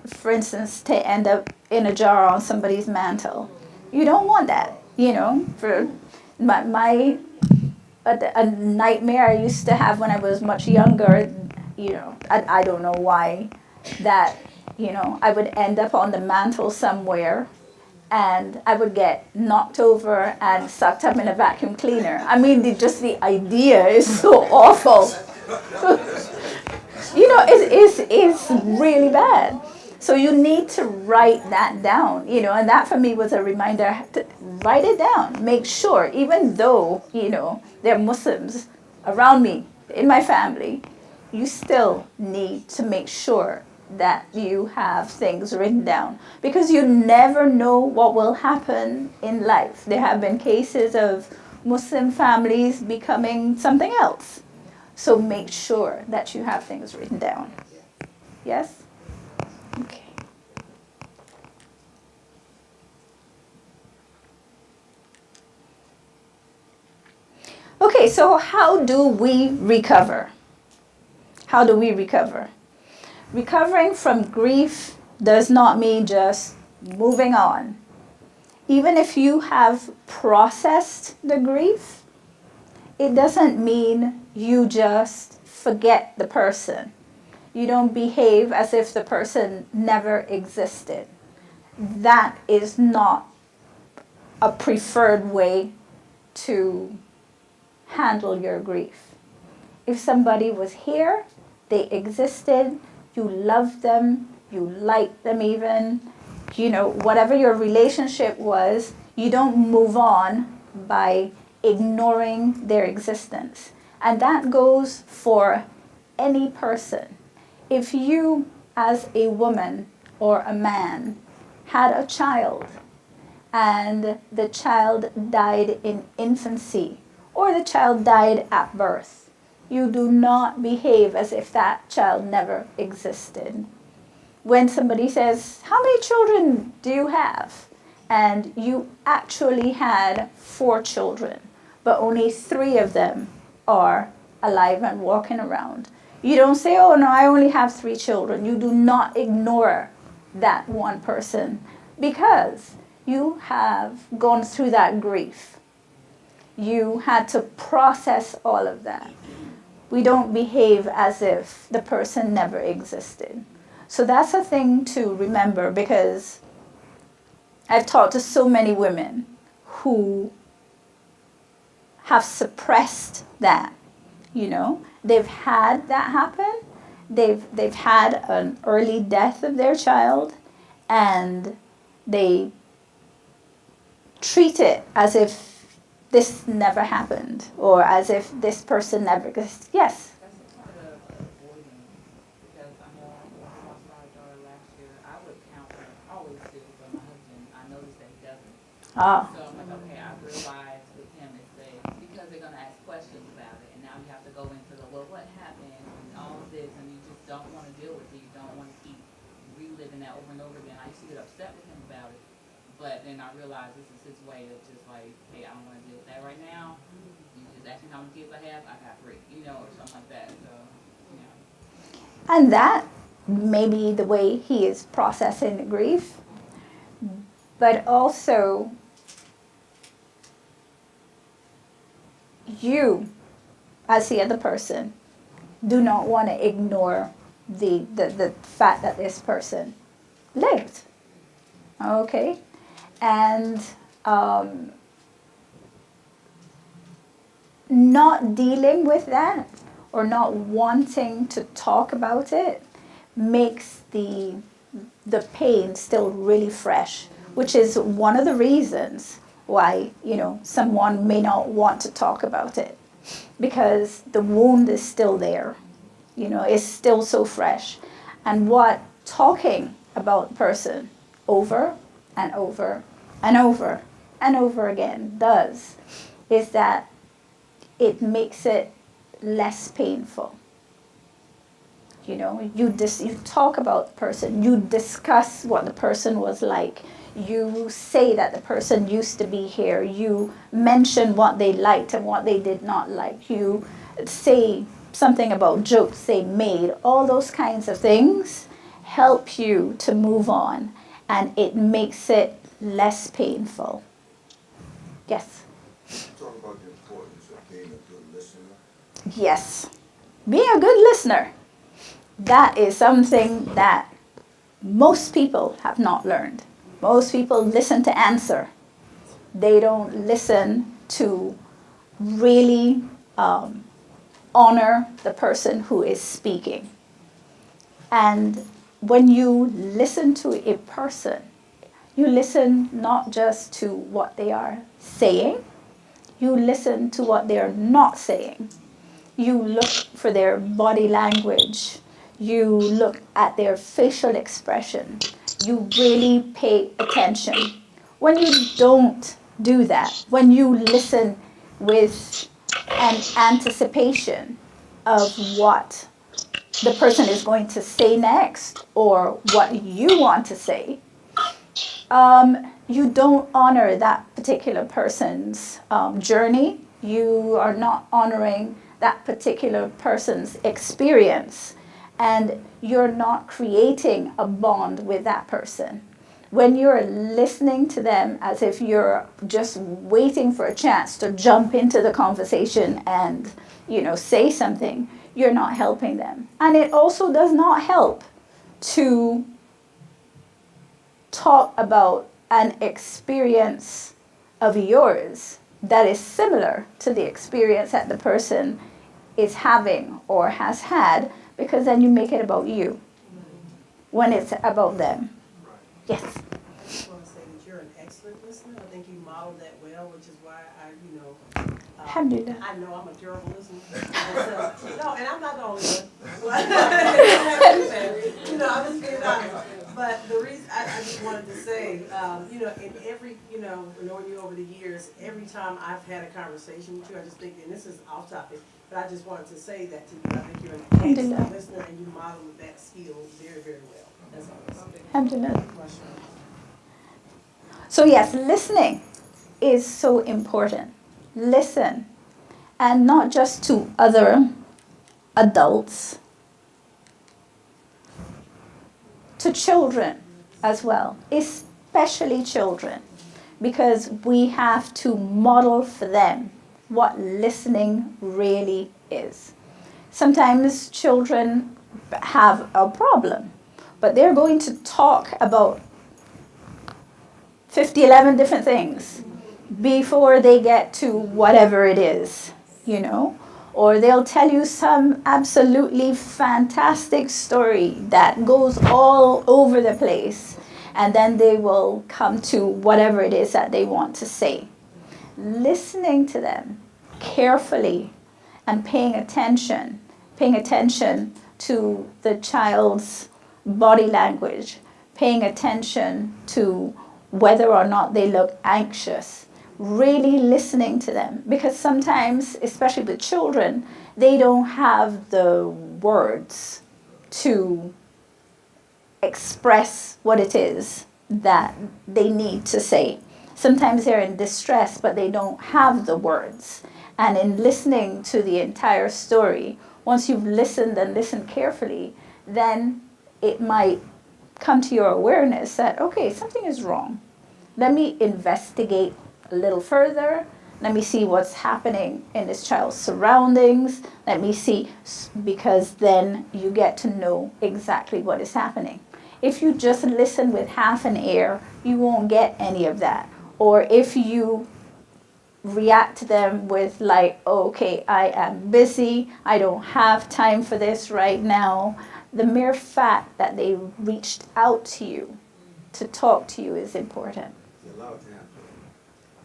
for instance, to end up in a jar on somebody's mantle. You don't want that. For a nightmare I used to have when I was much younger, I don't know why, that, I would end up on the mantle somewhere and I would get knocked over and sucked up in a vacuum cleaner. I mean, just the idea is so awful. It's really bad. So you need to write that down, and that for me was a reminder to write it down. Make sure, even though, there are Muslims around me, in my family, you still need to make sure that you have things written down, because you never know what will happen in life. There have been cases of Muslim families becoming something else. So make sure that you have things written down. Yes? Okay. Okay, so how do we recover? How do we recover? Recovering from grief does not mean just moving on. Even if you have processed the grief, it doesn't mean you just forget the person. You don't behave as if the person never existed. That is not a preferred way to handle your grief. If somebody was here, they existed, you loved them, you liked them even, whatever your relationship was, you don't move on by ignoring their existence. And that goes for any person. If you, as a woman or a man, had a child and the child died in infancy or the child died at birth, you do not behave as if that child never existed. When somebody says, "How many children do you have?" and you actually had 4 children, but only 3 of them are alive and walking around, You don't say, oh no, I only have 3 children. You do not ignore that one person because you have gone through that grief. You had to process all of that. We don't behave as if the person never existed. So that's a thing to remember, because I've talked to so many women who have suppressed that, you know. They've had that happen. They've had an early death of their child, and they treat it as if this never happened, or as if this person never existed. Yes? That's a part of avoiding, because I know when I lost my daughter last year, I would count her, always do, but my husband, I noticed that he doesn't. Ah. So I'm like, okay, I realized with him, it's because they're gonna ask questions about it, and now you have to go into the, well, what happened, and all of this, and you just don't wanna deal with it, you don't wanna keep reliving that over and over again. I used to get upset with him about it, but then I realized this is his way of just like, hey, I don't wanna deal with that right now. You just ask me how many kids I have got 3, or something like that, so, And that may be the way he is processing the grief, but also you, as the other person, do not want to ignore the fact that this person lived. Okay? And not dealing with that, or not wanting to talk about it, makes the pain still really fresh, which is one of the reasons why, someone may not want to talk about it, because the wound is still there, it's still so fresh. And what talking about the person over and over and over and over again does is that it makes it less painful. You talk about the person, you discuss what the person was like, you say that the person used to be here, you mention what they liked and what they did not like, you say something about jokes they made. All those kinds of things help you to move on, and it makes it less painful. Yes? Talk about the importance of being a good listener. Yes. Being a good listener. That is something that most people have not learned. Most people listen to answer. They don't listen to really honor the person who is speaking. And when you listen to a person, you listen not just to what they are saying, you listen to what they are not saying. You look for their body language. You look at their facial expression. You really pay attention. When you don't do that, when you listen with an anticipation of what the person is going to say next, or what you want to say, you don't honor that particular person's journey. You are not honoring that particular person's experience, and you're not creating a bond with that person. When you're listening to them as if you're just waiting for a chance to jump into the conversation and, say something, you're not helping them. And it also does not help to talk about an experience of yours that is similar to the experience that the person is having or has had, because then you make it about you when it's about them. Yes? I just want to say that you're an excellent listener. I think you modeled that well, which is why Alhamdulillah. I know I'm a terrible listener. No, and I'm not the only one. I'm just being honest. But the reason I just wanted to say, in every, knowing you over the years, every time I've had a conversation with you, I just think, and this is off topic, but I just wanted to say that to you. I think you're an excellent listener, and you model that skill very, very well. That's all. Alhamdulillah. So yes, listening is so important. Listen, and not just to other adults, to children as well, especially children, because we have to model for them what listening really is. Sometimes children have a problem, but they're going to talk about 11 different things before they get to whatever it is, you know? Or they'll tell you some absolutely fantastic story that goes all over the place, and then they will come to whatever it is that they want to say. Listening to them carefully and paying attention to the child's body language, paying attention to whether or not they look anxious, really listening to them. Because sometimes, especially with children, they don't have the words to express what it is that they need to say. Sometimes they're in distress, but they don't have the words. And in listening to the entire story, once you've listened and listened carefully, then it might come to your awareness that, okay, something is wrong. Let me investigate a little further. Let me see what's happening in this child's surroundings. Let me see, because then you get to know exactly what is happening. If you just listen with half an ear, you won't get any of that. Or if you react to them with like, okay, I am busy, I don't have time for this right now, the mere fact that they reached out to you to talk to you is important. See, a lot of times,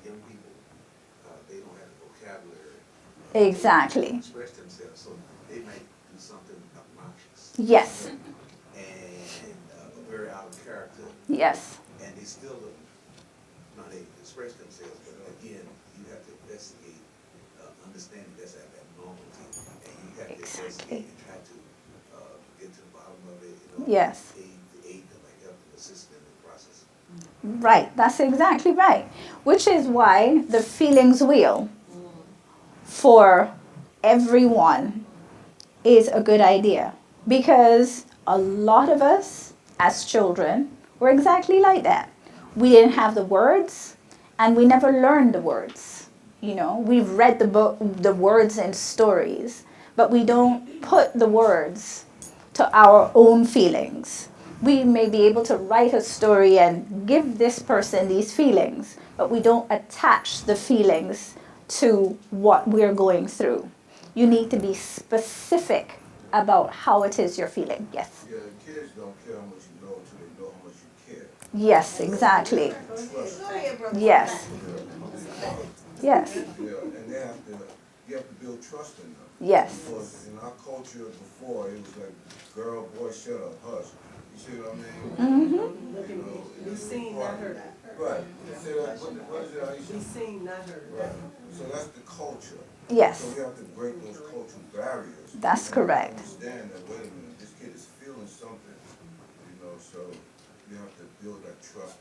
young people, they don't have the vocabulary. Exactly. To express themselves, so they might do something obnoxious. Yes. And very out of character. Yes. And they still look, not able to express themselves, but again, you have to investigate, understanding that's abnormality, and you have to investigate and try to get to the bottom of it, you know. Yes. Aid them, like help them, assist them in the process. Right, that's exactly right. Which is why the feelings wheel for everyone is a good idea. Because a lot of us as children were exactly like that. We didn't have the words and we never learned the words. You know, we've read the words in stories, but we don't put the words to our own feelings. We may be able to write a story and give this person these feelings, but we don't attach the feelings to what we're going through. You need to be specific about how it is you're feeling. Yes. Yeah, the kids don't care how much you know until they know how much you care. Yes, exactly. Yes. Yes. Yeah, and you have to build trust in them. Yes. Because in our culture before, it was like, girl, boy, shut up, hush. You see what I mean? Mm-hmm. You know, Be seen, not heard. right. You say that, what is it, Aisha? Be seen, not heard. Right. So that's the culture. Yes. So we have to break those cultural barriers. That's correct. Understand that, wait a minute, this kid is feeling something, you know, so you have to build that trust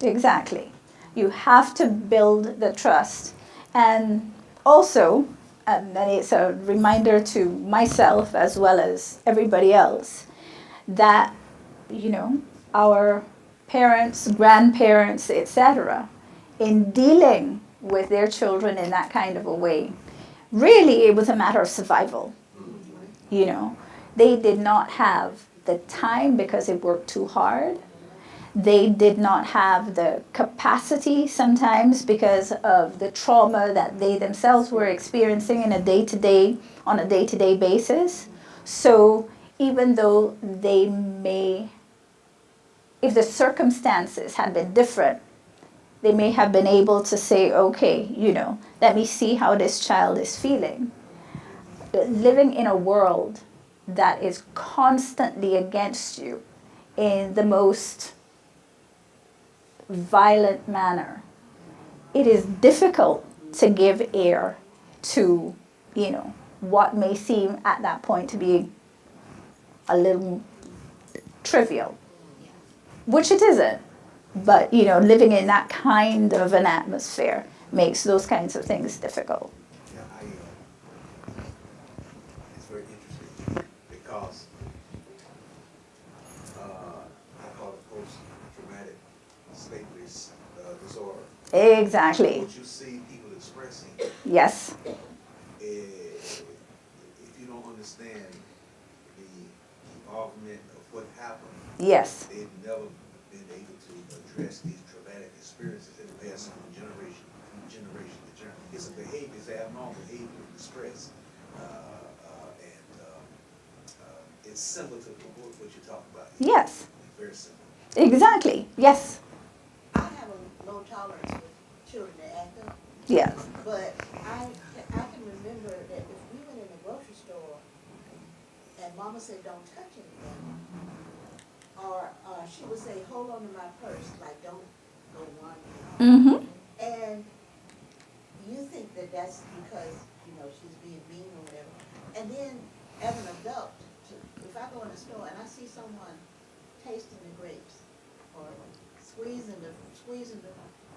in them. Exactly. You have to build the trust. And also, and it's a reminder to myself as well as everybody else, that, you know, our parents, grandparents, etc., in dealing with their children in that kind of a way, really it was a matter of survival. You know, they did not have the time because they worked too hard. They did not have the capacity sometimes because of the trauma that they themselves were experiencing on a day-to-day basis. So even though they may, if the circumstances had been different, they may have been able to say, okay, you know, let me see how this child is feeling. Living in a world that is constantly against you in the most violent manner, it is difficult to give ear to, you know, what may seem at that point to be a little trivial, which it isn't. But, you know, living in that kind of an atmosphere makes those kinds of things difficult. Yeah, it's very interesting because I Exactly. What you see people expressing, Yes. if you don't understand the argument of what happened, Yes. they've never been able to address these traumatic experiences that are passed from generation to generation. It's a behavior, it's abnormal behavior of distress. It's similar to what you're talking about. Yes. It's very similar. Exactly. Yes. I have a low tolerance with children that act up, Yes. but I can remember that if we went in the grocery store and mama said, don't touch anything, or she would say, hold on to my purse, like, don't go wandering off. Mm-hmm. And you think that that's because, she's being mean or whatever. And then as an adult, if I go in the store and I see someone tasting the grapes or squeezing the fruit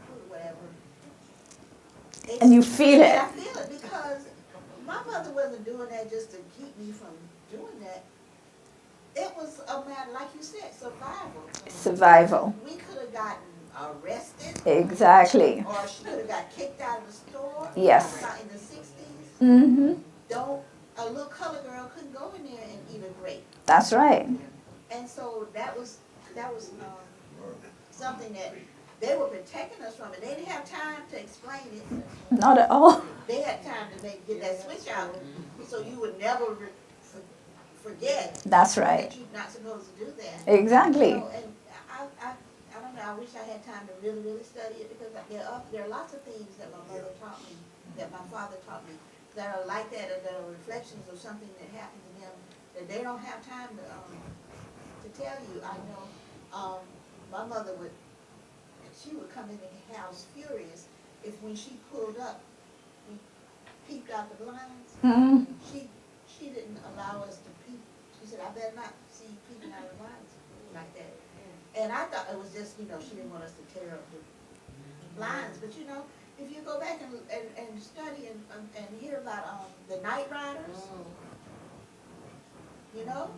or whatever. And you feel it. I feel it because my mother wasn't doing that just to keep me from doing that. It was a matter, like you said, survival. Survival. We could have gotten arrested. Exactly. Or she could have got kicked out of the store. Yes. In the 60s. Mm-hmm. A little color girl couldn't go in there and eat a grape. That's right. And so that was something that they were protecting us from, and they didn't have time to explain it. Not at all. They had time to get that switch out, so you would never forget. That's right. That you're not supposed to do that. Exactly. And I don't know. I wish I had time to really study it, because there are lots of things that my mother taught me, that my father taught me, that are like that, or that are reflections of something that happened to them that they don't have time to tell you. I know my mother would come in the house furious if when she pulled up, we peeped out the blinds. Mm. She didn't allow us to peep. She said, I better not see you peeping out of the blinds like that. And I thought it was just, she didn't want us to tear up the blinds. But if you go back and study and hear about the night riders,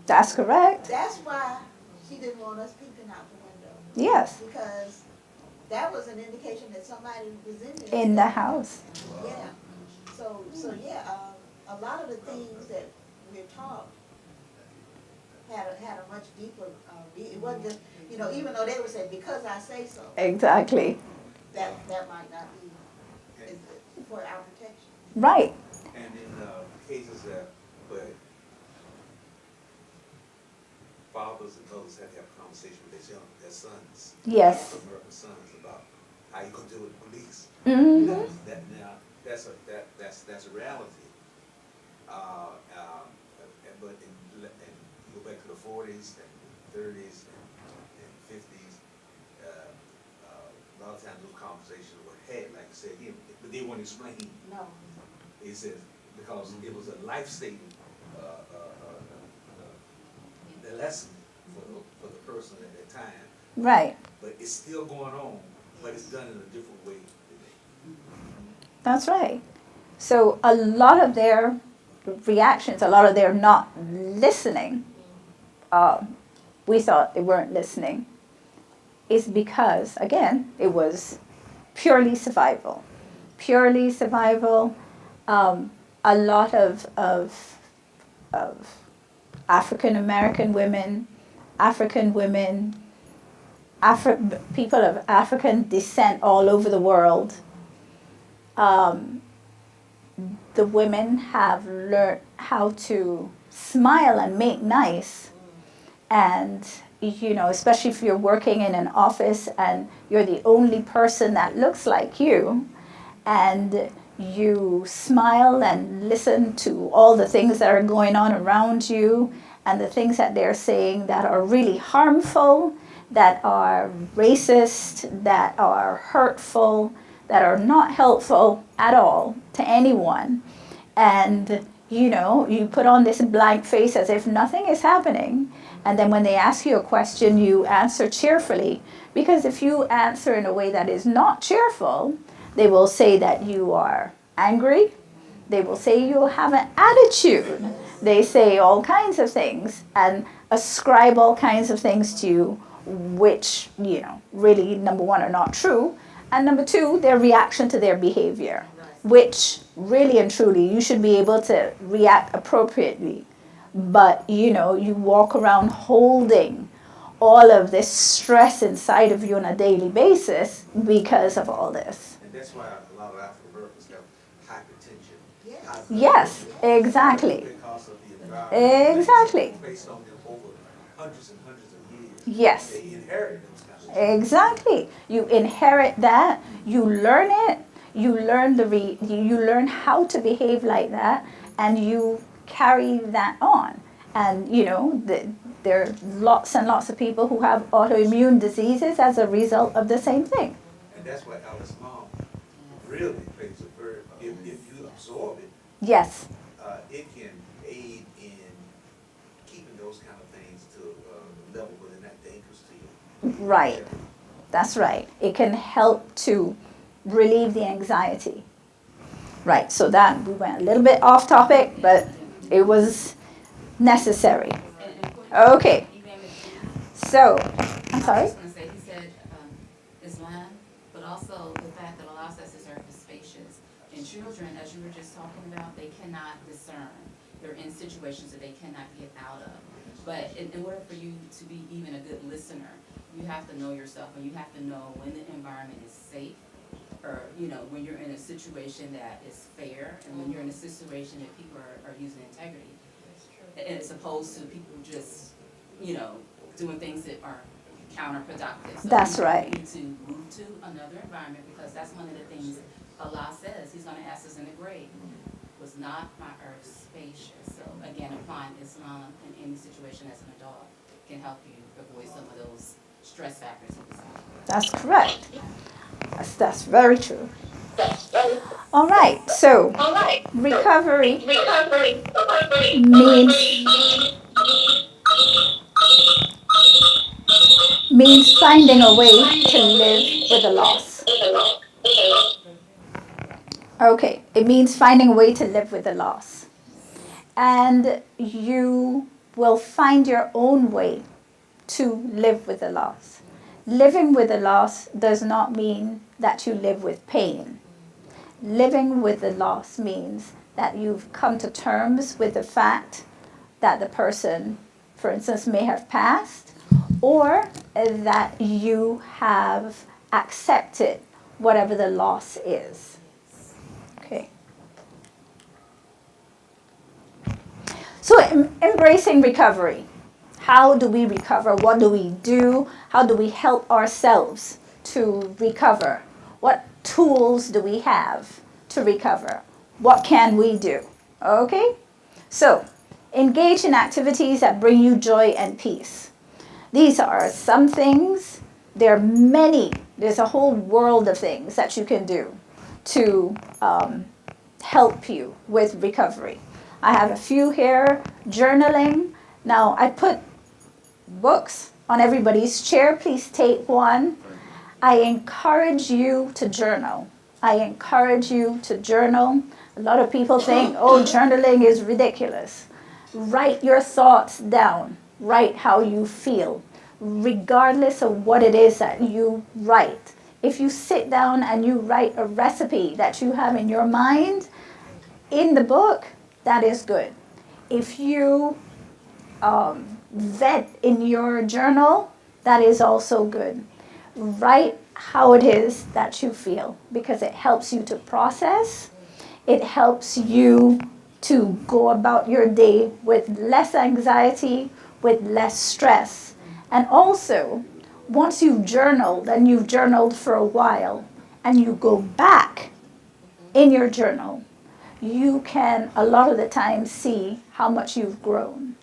That's correct. that's why she didn't want us peeping out the window. Yes. Because that was an indication that somebody was in there. In the house. Yeah. So yeah, a lot of the things that we're taught had a much deeper, it wasn't just, even though they would say, because I say so, Exactly. that might not be for our protection. Right. And in cases where fathers and mothers have to have a conversation with their sons, Yes. American sons, about how you gonna deal with the police. Mm-hmm. That's a reality. But you go back to the 40s and 30s and 50s, a lot of times those conversations were had, like I said, but they weren't explained. No. He said, because it was a life-saving the lesson for the person at that time. Right. But it's still going on, but it's done in a different way today. That's right. So a lot of their reactions, a lot of their not listening, we thought they weren't listening, is because, again, it was purely survival. Purely survival. A lot of African American women, people of African descent all over the world, the women have learned how to smile and make nice. And, especially if you're working in an office and you're the only person that looks like you, and you smile and listen to all the things that are going on around you and the things that they're saying that are really harmful, that are racist, that are hurtful, that are not helpful at all to anyone. And, you put on this blank face as if nothing is happening. And then when they ask you a question, you answer cheerfully. Because if you answer in a way that is not cheerful, they will say that you are angry. They will say you have an attitude. They say all kinds of things and ascribe all kinds of things to you, which, really, number one, are not true. And number two, their reaction to their behavior, which really and truly you should be able to react appropriately. But you know, you walk around holding all of this stress inside of you on a daily basis because of all this. And that's why a lot of African Americans have hypertension. Yes. high blood Yes, pressure, exactly. Because of the environment. Exactly. Based on them over hundreds and hundreds of years. Yes. They inherit those kind of things. Exactly. You inherit that, you learn it, you learn you learn how to behave like that, and you carry that on. And you know, there are lots and lots of people who have autoimmune diseases as a result of the same thing. And that's why Alice's mom really plays a very, if you absorb it, Yes, it can aid in keeping those kind of things to a level where they're not dangerous to you. right. That's right. It can help to relieve the anxiety. Right, so that we went a little bit off topic, but it was necessary. Okay, so, I'm I sorry? was gonna say, he said, Islam, but also the fact that a lot of senses are spacious. And children, as you were just talking about, they cannot discern. They're in situations that they cannot get out of. But in order for you to be even a good listener, you have to know yourself, and you have to know when the environment is safe, or, you know, when you're in a situation that is fair, and when you're in a situation that people are using integrity. As opposed to people just, you know, doing things that are counterproductive. So That's we right. need to move to another environment, because that's one of the things Allah says, He's gonna ask us in the grave. Was not my earth spacious? So again, applying Islam in any situation as an adult can help you avoid some of those stress factors. That's correct. That's very true. All right, so recovery means finding a way to live with the loss. Okay, it means finding a way to live with the loss. And you will find your own way to live with the loss. Living with the loss does not mean that you live with pain. Living with the loss means that you've come to terms with the fact that the person, for instance, may have passed, or that you have accepted whatever the loss is. Okay. So embracing recovery. How do we recover? What do we do? How do we help ourselves to recover? What tools do we have to recover? What can we do? Okay? So, engage in activities that bring you joy and peace. These are some things. There are many. There's a whole world of things that you can do to help you with recovery. I have a few here. Journaling. Now, I put books on everybody's chair. Please take one. I encourage you to journal. I encourage you to journal. A lot of people think, oh, journaling is ridiculous. Write your thoughts down. Write how you feel, regardless of what it is that you write. If you sit down and you write a recipe that you have in your mind in the book, that is good. If you vet in your journal, that is also good. Write how it is that you feel, because it helps you to process. It helps you to go about your day with less anxiety, with less stress. And also, once you've journaled, and you've journaled for a while, and you go back in your journal, you can a lot of the time see how much you've grown.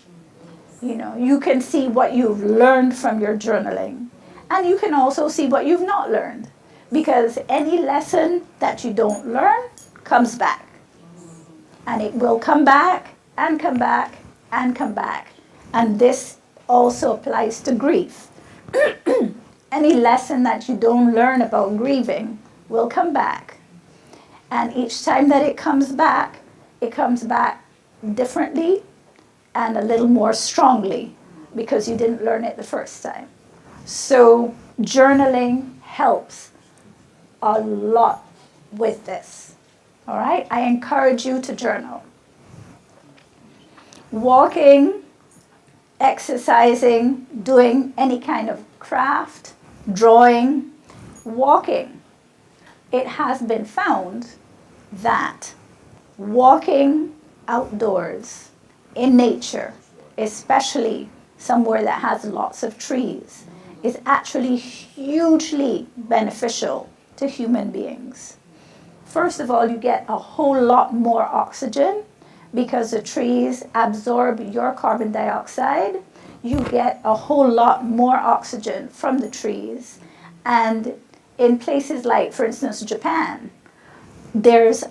You know, you can see what you've learned from your journaling. And you can also see what you've not learned. Because any lesson that you don't learn comes back. And it will come back, and come back, and come back. And this also applies to grief. Any lesson that you don't learn about grieving will come back. And each time that it comes back differently and a little more strongly, because you didn't learn it the first time. So journaling helps a lot with this. All right? I encourage you to journal. Walking, exercising, doing any kind of craft, drawing, walking. It has been found that walking outdoors in nature, especially somewhere that has lots of trees, is actually hugely beneficial to human beings. First of all, you get a whole lot more oxygen because the trees absorb your carbon dioxide. You get a whole lot more oxygen from the trees. And in places like, for instance, Japan, there's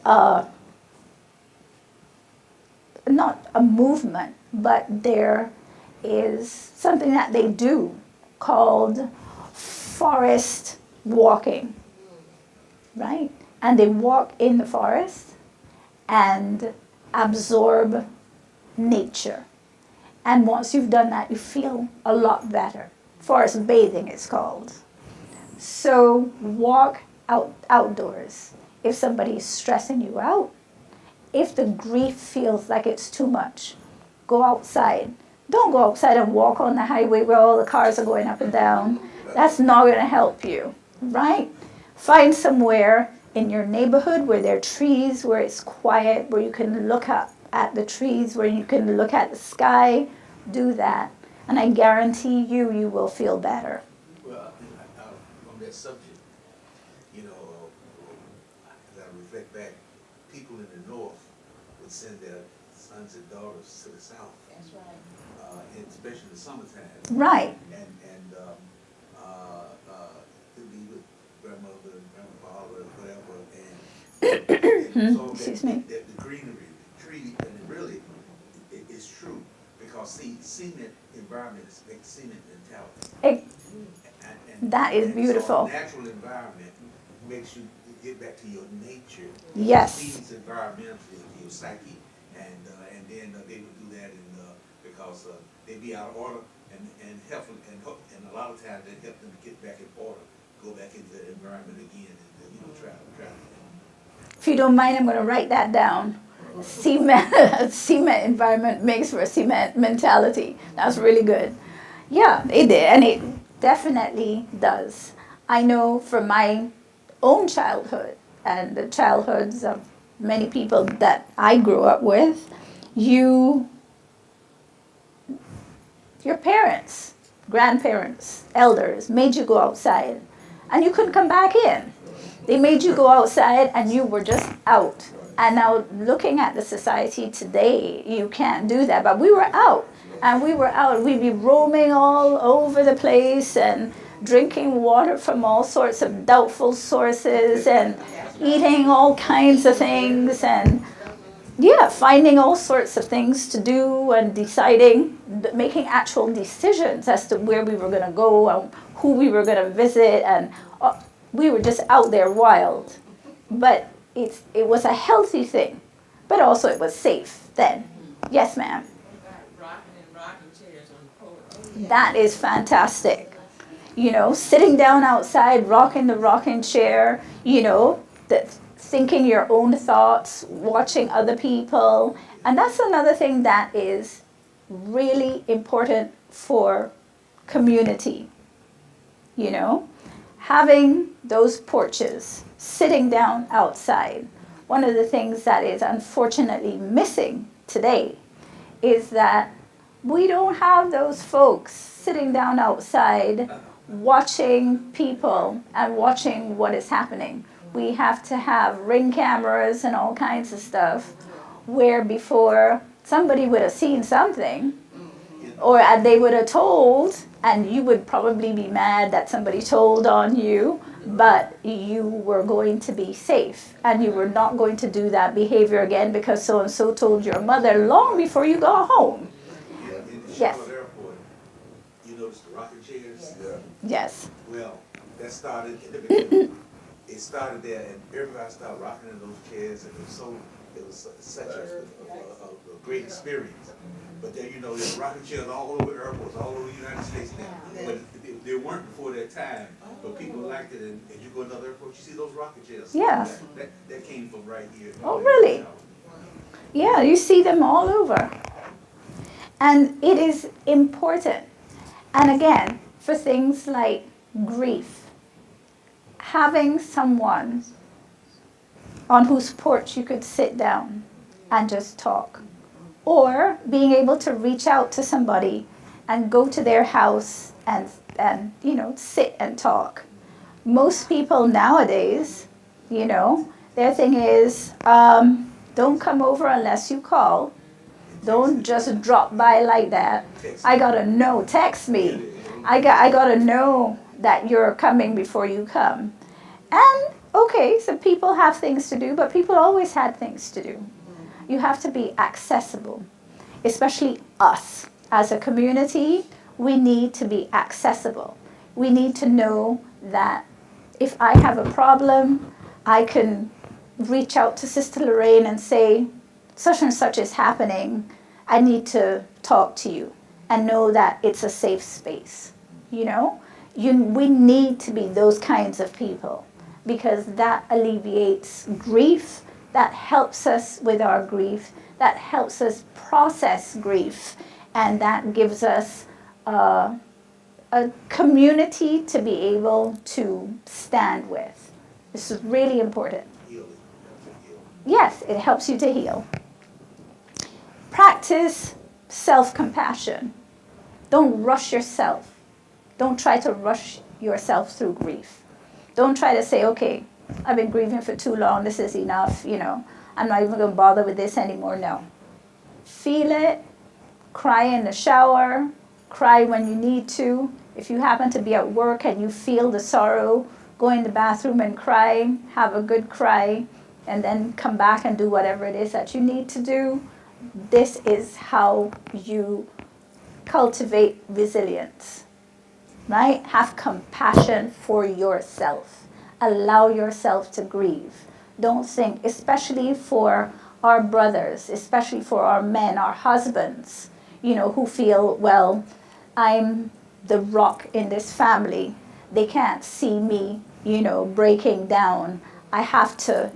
not a movement, but there is something that they do called forest walking, right? And they walk in the forest and absorb nature. And once you've done that, you feel a lot better. Forest bathing, it's called. So walk outdoors. If somebody is stressing you out, if the grief feels like it's too much, go outside. Don't go outside and walk on the highway where all the cars are going up and down. That's not going to help you, right? Find somewhere in your neighborhood where there are trees, where it's quiet, where you can look up at the trees, where you can look at the sky. Do that. And I guarantee you, you will feel better. Well, on that subject, you know, as I reflect back, people in the north would send their sons and daughters to the south. That's right. Especially in the summertime. Right. And to be with grandmother and grandpa or whatever, and so Excuse me. that the greenery, the tree, and it really, it's true, because see, cement environment is like cement mentality. That is beautiful. So natural environment makes you get back to your nature. Yes. Feeds environmentally to your psyche, and then they would do that because they be out of order and helpful, and a lot of times they help them get back in order, go back into the environment again, and try. If you don't mind, I'm going to write that down. Cement environment makes for a cement mentality. That's really good. Yeah, it did, and it definitely does. I know from my own childhood and the childhoods of many people that I grew up with, your parents, grandparents, elders made you go outside, and you couldn't come back in. They made you go outside, and you were just out. And now looking at the society today, you can't do that. But we were out, and we'd be roaming all over the place and drinking water from all sorts of doubtful sources and eating all kinds of things and, yeah, finding all sorts of things to do and deciding, making actual decisions as to where we were going to go and who we were going to visit. And we were just out there wild. But it was a healthy thing, but also it was safe then. Yes, ma'am. Rocking chairs on the porch. That is fantastic. You know, sitting down outside, rocking the rocking chair, you know, thinking your own thoughts, watching other people. And that's another thing that is really important for community. You know, having those porches, sitting down outside. One of the things that is unfortunately missing today is that we don't have those folks sitting down outside watching people and watching what is happening. We have to have Ring cameras and all kinds of stuff, where before somebody would have seen something, or they would have told, and you would probably be mad that somebody told on you, but you were going to be safe, and you were not going to do that behavior again because so-and-so told your mother long before you got home. In the Yes. Charlotte Airport, you notice the rocking chairs? Yeah. Yes. Well, that started in the beginning. It started there, and everybody started rocking in those chairs, and it was such a great experience. But then, there's rocket chairs all over airports, all over the United States now. Yeah. But they weren't before that time, but people liked it, and you go to another airport, you see those rocket chairs. Yes. That came from right here. Oh, really? Yeah, you see them all over. And it is important. And again, for things like grief, having someone on whose porch you could sit down and just talk, or being able to reach out to somebody and go to their house and sit and talk. Most people nowadays, their thing is, don't come over unless you call. Don't just drop by like that. I gotta know. Text me. I gotta know that you're coming before you come. And okay, so people have things to do, but people always had things to do. You have to be accessible, especially us as a community. We need to be accessible. We need to know that if I have a problem, I can reach out to Sister Lorraine and say, such and such is happening. I need to talk to you, and know that it's a safe space. We need to be those kinds of people, because that alleviates grief, that helps us with our grief, that helps us process grief, and that gives us a community to be able to stand with. This is really important. Yes, it helps you to heal. Practice self-compassion. Don't rush yourself. Don't try to rush yourself through grief. Don't try to say, okay, I've been grieving for too long, this is enough, I'm not even going to bother with this anymore. No. Feel it. Cry in the shower. Cry when you need to. If you happen to be at work and you feel the sorrow, go in the bathroom and cry. Have a good cry. And then come back and do whatever it is that you need to do. This is how you cultivate resilience, right? Have compassion for yourself. Allow yourself to grieve. Don't think, especially for our brothers, especially for our men, our husbands, who feel, well, I'm the rock in this family. They can't see me, breaking down. I have to,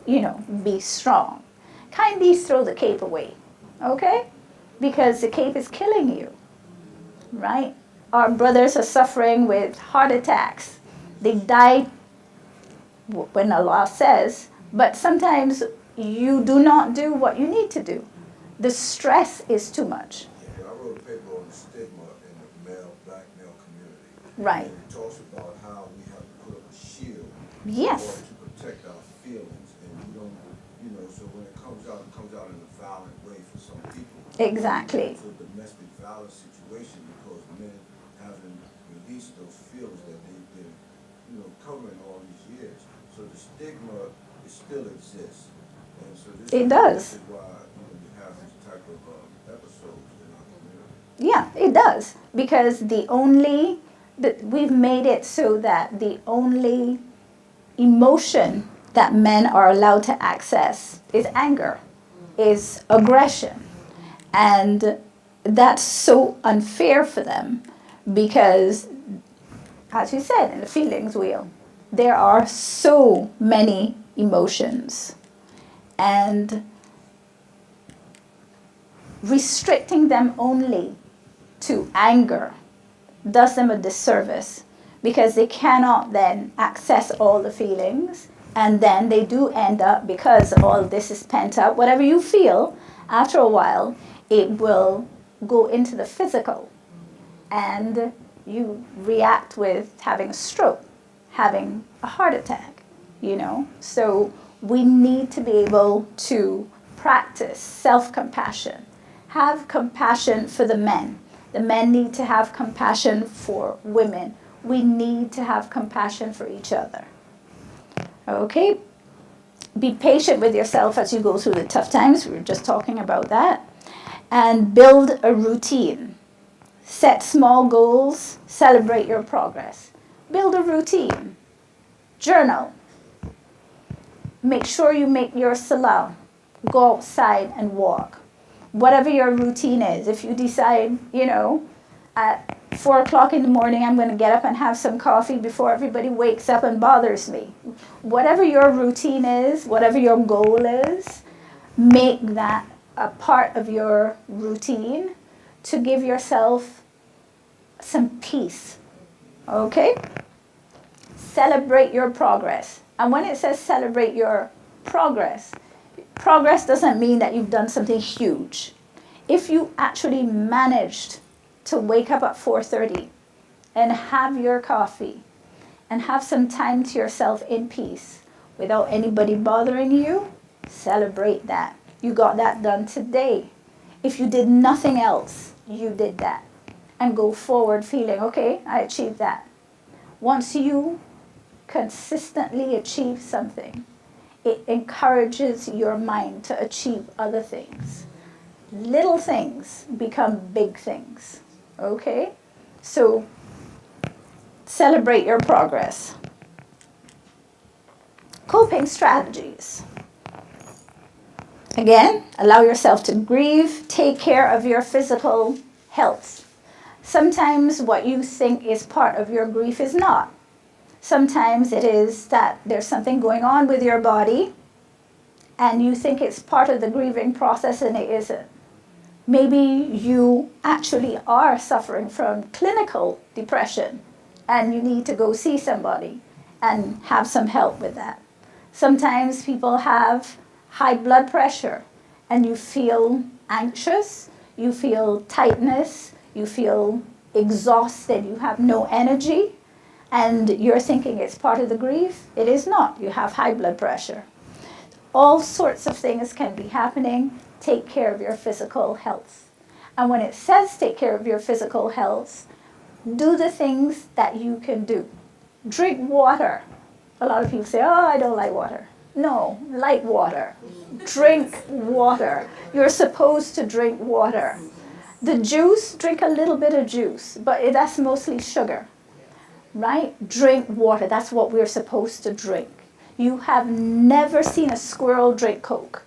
be strong. Kindly throw the cape away, okay? Because the cape is killing you, right? Our brothers are suffering with heart attacks. They die when Allah says, but sometimes you do not do what you need to do. The stress is too much. Yeah, I wrote a paper on the stigma in the black male community. Right. And it talks about how we have to put up a shield Yes. in order to protect our feelings. And we don't, so when it comes out in a violent way for some people. Exactly. It's a domestic violence situation because men haven't released those feelings that they've been, covering all these years. So the stigma still exists. And so this is why you have these type of episodes in our community. Yeah, it does. Because we've made it so that the only emotion that men are allowed to access is anger, is aggression. And that's so unfair for them because, as you said, in the feelings wheel, there are so many emotions. And restricting them only to anger does them a disservice because they cannot then access all the feelings, and then they do end up, because all this is pent up, whatever you feel, after a while, it will go into the physical, and you react with having a stroke, having a heart attack, So we need to be able to practice self-compassion. Have compassion for the men. The men need to have compassion for women. We need to have compassion for each other. Okay? Be patient with yourself as you go through the tough times. We were just talking about that. And build a routine. Set small goals. Celebrate your progress. Build a routine. Journal. Make sure you make your salah. Go outside and walk. whatever your routine is. If you decide, at 4 o'clock in the morning, I'm going to get up and have some coffee before everybody wakes up and bothers me. Whatever your routine is, whatever your goal is, make that a part of your routine to give yourself some peace. Okay? Celebrate your progress. And when it says celebrate your progress doesn't mean that you've done something huge. If you actually managed to wake up at 4:30 and have your coffee and have some time to yourself in peace without anybody bothering you, celebrate that. You got that done today. If you did nothing else, you did that. And go forward feeling, okay, I achieved that. Once you consistently achieve something, it encourages your mind to achieve other things. Little things become big things. Okay? So, celebrate your progress. Coping strategies. Again, allow yourself to grieve. Take care of your physical health. Sometimes what you think is part of your grief is not. Sometimes it is that there's something going on with your body and you think it's part of the grieving process and it isn't. Maybe you actually are suffering from clinical depression and you need to go see somebody and have some help with that. Sometimes people have high blood pressure and you feel anxious, you feel tightness, you feel exhausted, you have no energy, and you're thinking it's part of the grief. It is not. You have high blood pressure. All sorts of things can be happening. Take care of your physical health. And when it says take care of your physical health, do the things that you can do. Drink water. A lot of people say, oh, I don't like water. No, like water. Drink water. You're supposed to drink water. The juice, drink a little bit of juice, but that's mostly sugar, right? Drink water. That's what we're supposed to drink. You have never seen a squirrel drink Coke.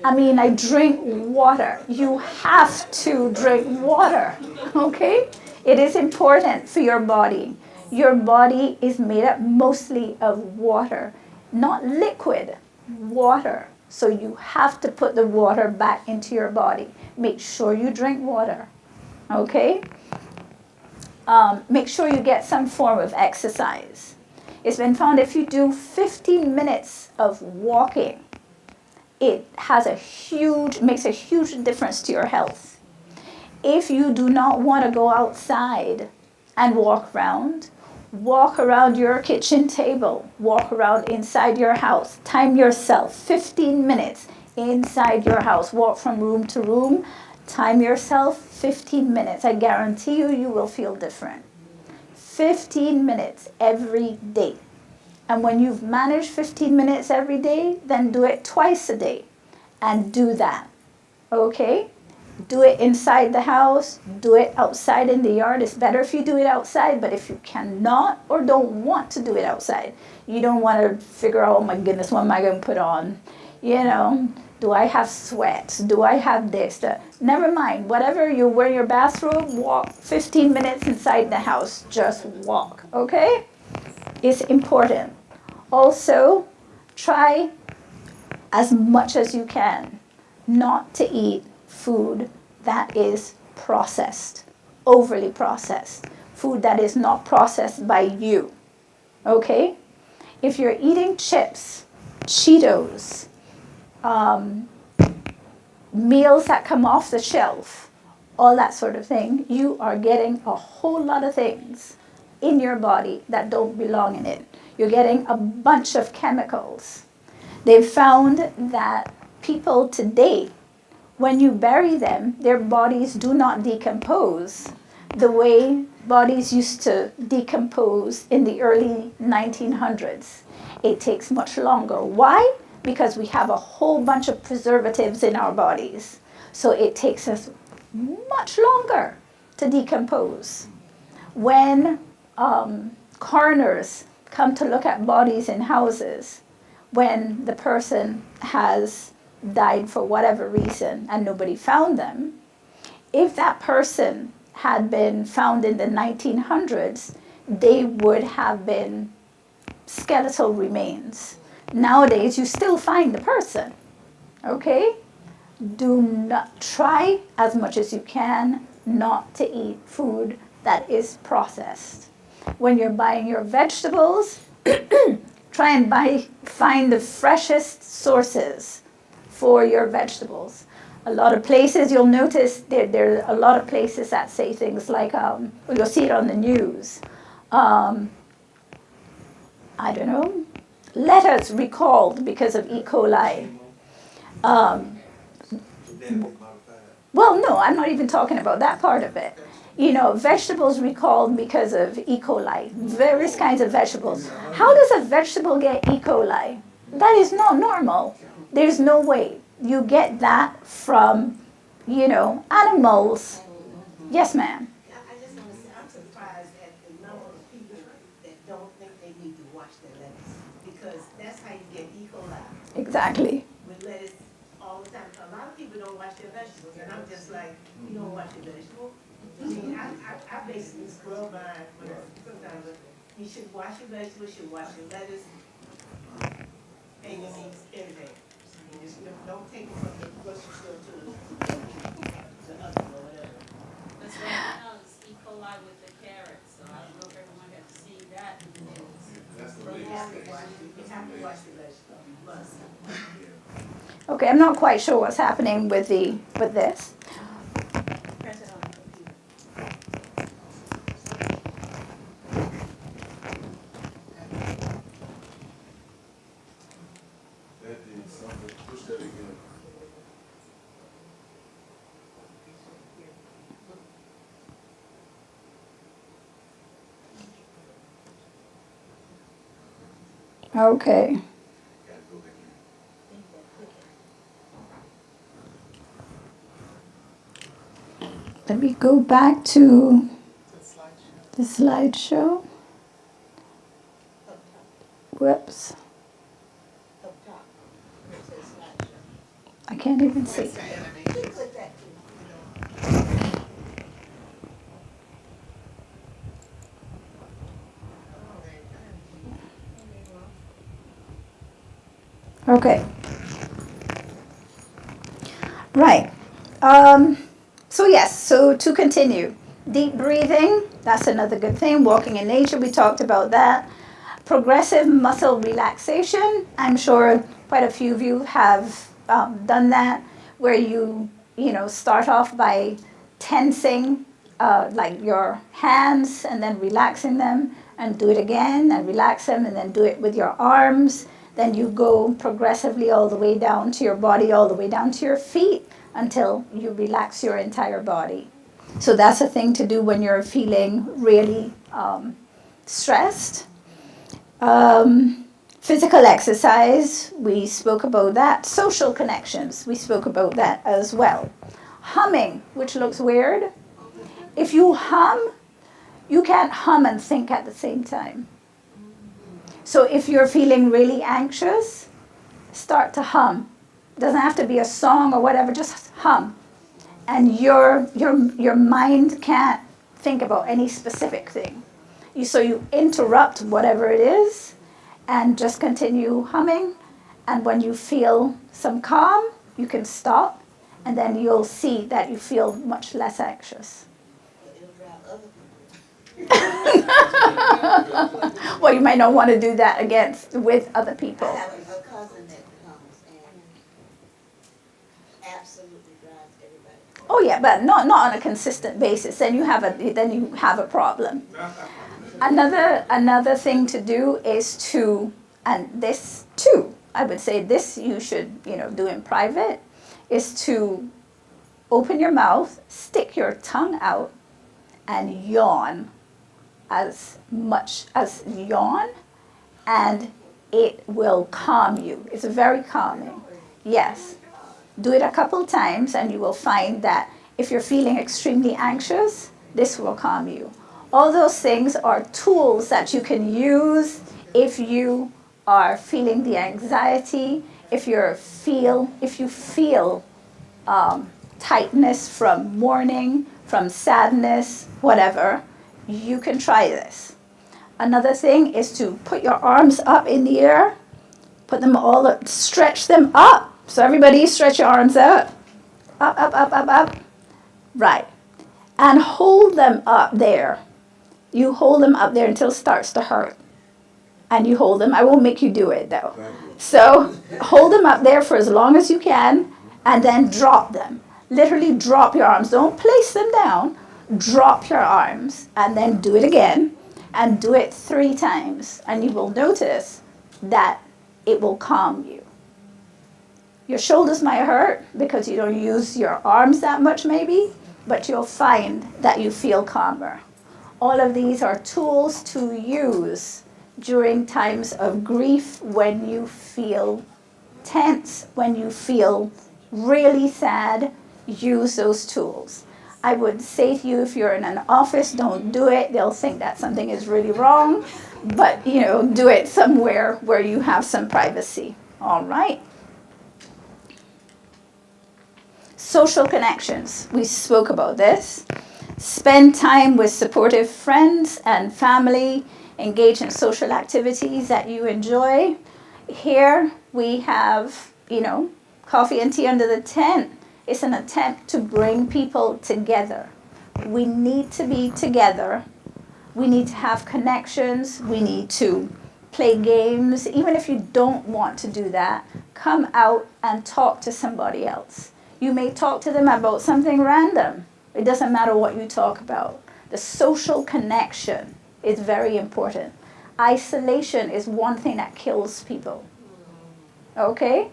I drink water. You have to drink water, okay? It is important for your body. Your body is made up mostly of water, not liquid, water. So you have to put the water back into your body. Make sure you drink water, okay? Make sure you get some form of exercise. It's been found if you do 15 minutes of walking, it makes a huge difference to your health. If you do not want to go outside and walk around your kitchen table, walk around inside your house, time yourself 15 minutes inside your house, walk from room to room, time yourself 15 minutes. I guarantee you will feel different. 15 minutes every day. And when you've managed 15 minutes every day, then do it twice a day. And do that. Okay? Do it inside the house. Do it outside in the yard. It's better if you do it outside, but if you cannot or don't want to do it outside, you don't want to figure out, oh my goodness, what am I going to put on? Do I have sweats? Do I have this? Never mind. Whatever, you wear your bathrobe, walk 15 minutes inside the house. Just walk, okay? It's important. Also, try as much as you can not to eat food that is processed, overly processed, food that is not processed by you, okay? If you're eating chips, Cheetos, meals that come off the shelf, all that sort of thing, you are getting a whole lot of things in your body that don't belong in it. You're getting a bunch of chemicals. They've found that people today, when you bury them, their bodies do not decompose the way bodies used to decompose in the early 1900s. It takes much longer. Why? Because we have a whole bunch of preservatives in our bodies. So it takes us much longer to decompose. When coroners come to look at bodies in houses, when the person has died for whatever reason and nobody found them, if that person had been found in the 1900s, they would have been skeletal remains. Nowadays, you still find the person, okay? Do not try as much as you can not to eat food that is processed. When you're buying your vegetables, try and find the freshest sources for your vegetables. A lot of places, you'll notice there are a lot of places that say things like, you'll see it on the news. I don't know, lettuce recalled because of E. coli. Well, no, I'm not even talking about that part of it. You know, vegetables recalled because of E. coli, various kinds of vegetables. How does a vegetable get E. coli? That is not normal. There's no way. You get that from, you know, animals. Yes, ma'am. I just want to say, I'm surprised at the number of people that don't think they need to wash their lettuce, because that's how you get E. coli. Exactly. With lettuce all the time. A lot of people don't wash their vegetables, and I'm just like, you don't wash your vegetable? I mean, I basically scrub mine sometimes, but you should wash your vegetables, you should wash your lettuce, and your meats, everything. You just don't take it from the grocery store to the oven or whatever. That's right now, it's E. coli with the carrots, so I don't know if everyone has seen that. But you have to wash the vegetables, you must. Okay, I'm not quite sure what's happening with this. Press it on the computer. That did something, push that again. Okay. Let me go back to the slideshow. Whoops. Up top, where it says slideshow. I can't even see. Click that Okay. Right. So yes, so to continue. Deep breathing, that's another good thing. Walking in nature, we talked about that. Progressive muscle relaxation, I'm sure quite a few of you have done that, where you start off by tensing like your hands and then relaxing them, and do it again and relax them, and then do it with your arms. Then you go progressively all the way down to your body, all the way down to your feet, until you relax your entire body. So that's a thing to do when you're feeling really stressed. Physical exercise, we spoke about that. Social connections, we spoke about that as well. Humming, which looks weird. If you hum, you can't hum and think at the same time. So if you're feeling really anxious, start to hum. It doesn't have to be a song or whatever, just hum. And your mind can't think about any specific thing. So you interrupt whatever it is and just continue humming. And when you feel some calm, you can stop, and then you'll see that you feel much less anxious. It'll drive other people. Well, you might not want to do that with other people. I have a cousin that comes and absolutely drives everybody crazy. Oh yeah, but not on a consistent basis. Then you have a problem. Another thing to do is to, and this too, I would say this you should do in private, is to open your mouth, stick your tongue out, and yawn as much as yawn, and it will calm you. It's very calming. Yes. Do it a couple times, and you will find that if you're feeling extremely anxious, this will calm you. All those things are tools that you can use if you are feeling the anxiety, If you feel tightness from mourning, from sadness, whatever, you can try this. Another thing is to put your arms up in the air, put them all up, stretch them up. So everybody stretch your arms out. Up, up, up, up, up. Right. And hold them up there. You hold them up there until it starts to hurt. And you hold them. I won't make you do it though. So hold them up there for as long as you can and then drop them. Literally drop your arms. Don't place them down. Drop your arms and then do it again and do it 3 times. And you will notice that it will calm you. Your shoulders might hurt because you don't use your arms that much maybe, but you'll find that you feel calmer. All of these are tools to use during times of grief, when you feel tense, when you feel really sad. Use those tools. I would say to you, if you're in an office, don't do it. They'll think that something is really wrong. But, do it somewhere where you have some privacy. All right? Social connections. We spoke about this. Spend time with supportive friends and family. Engage in social activities that you enjoy. Here we have, coffee and tea under the tent. It's an attempt to bring people together. We need to be together. We need to have connections. We need to play games. Even if you don't want to do that, come out and talk to somebody else. You may talk to them about something random. It doesn't matter what you talk about. The social connection is very important. Isolation is one thing that kills people. Okay?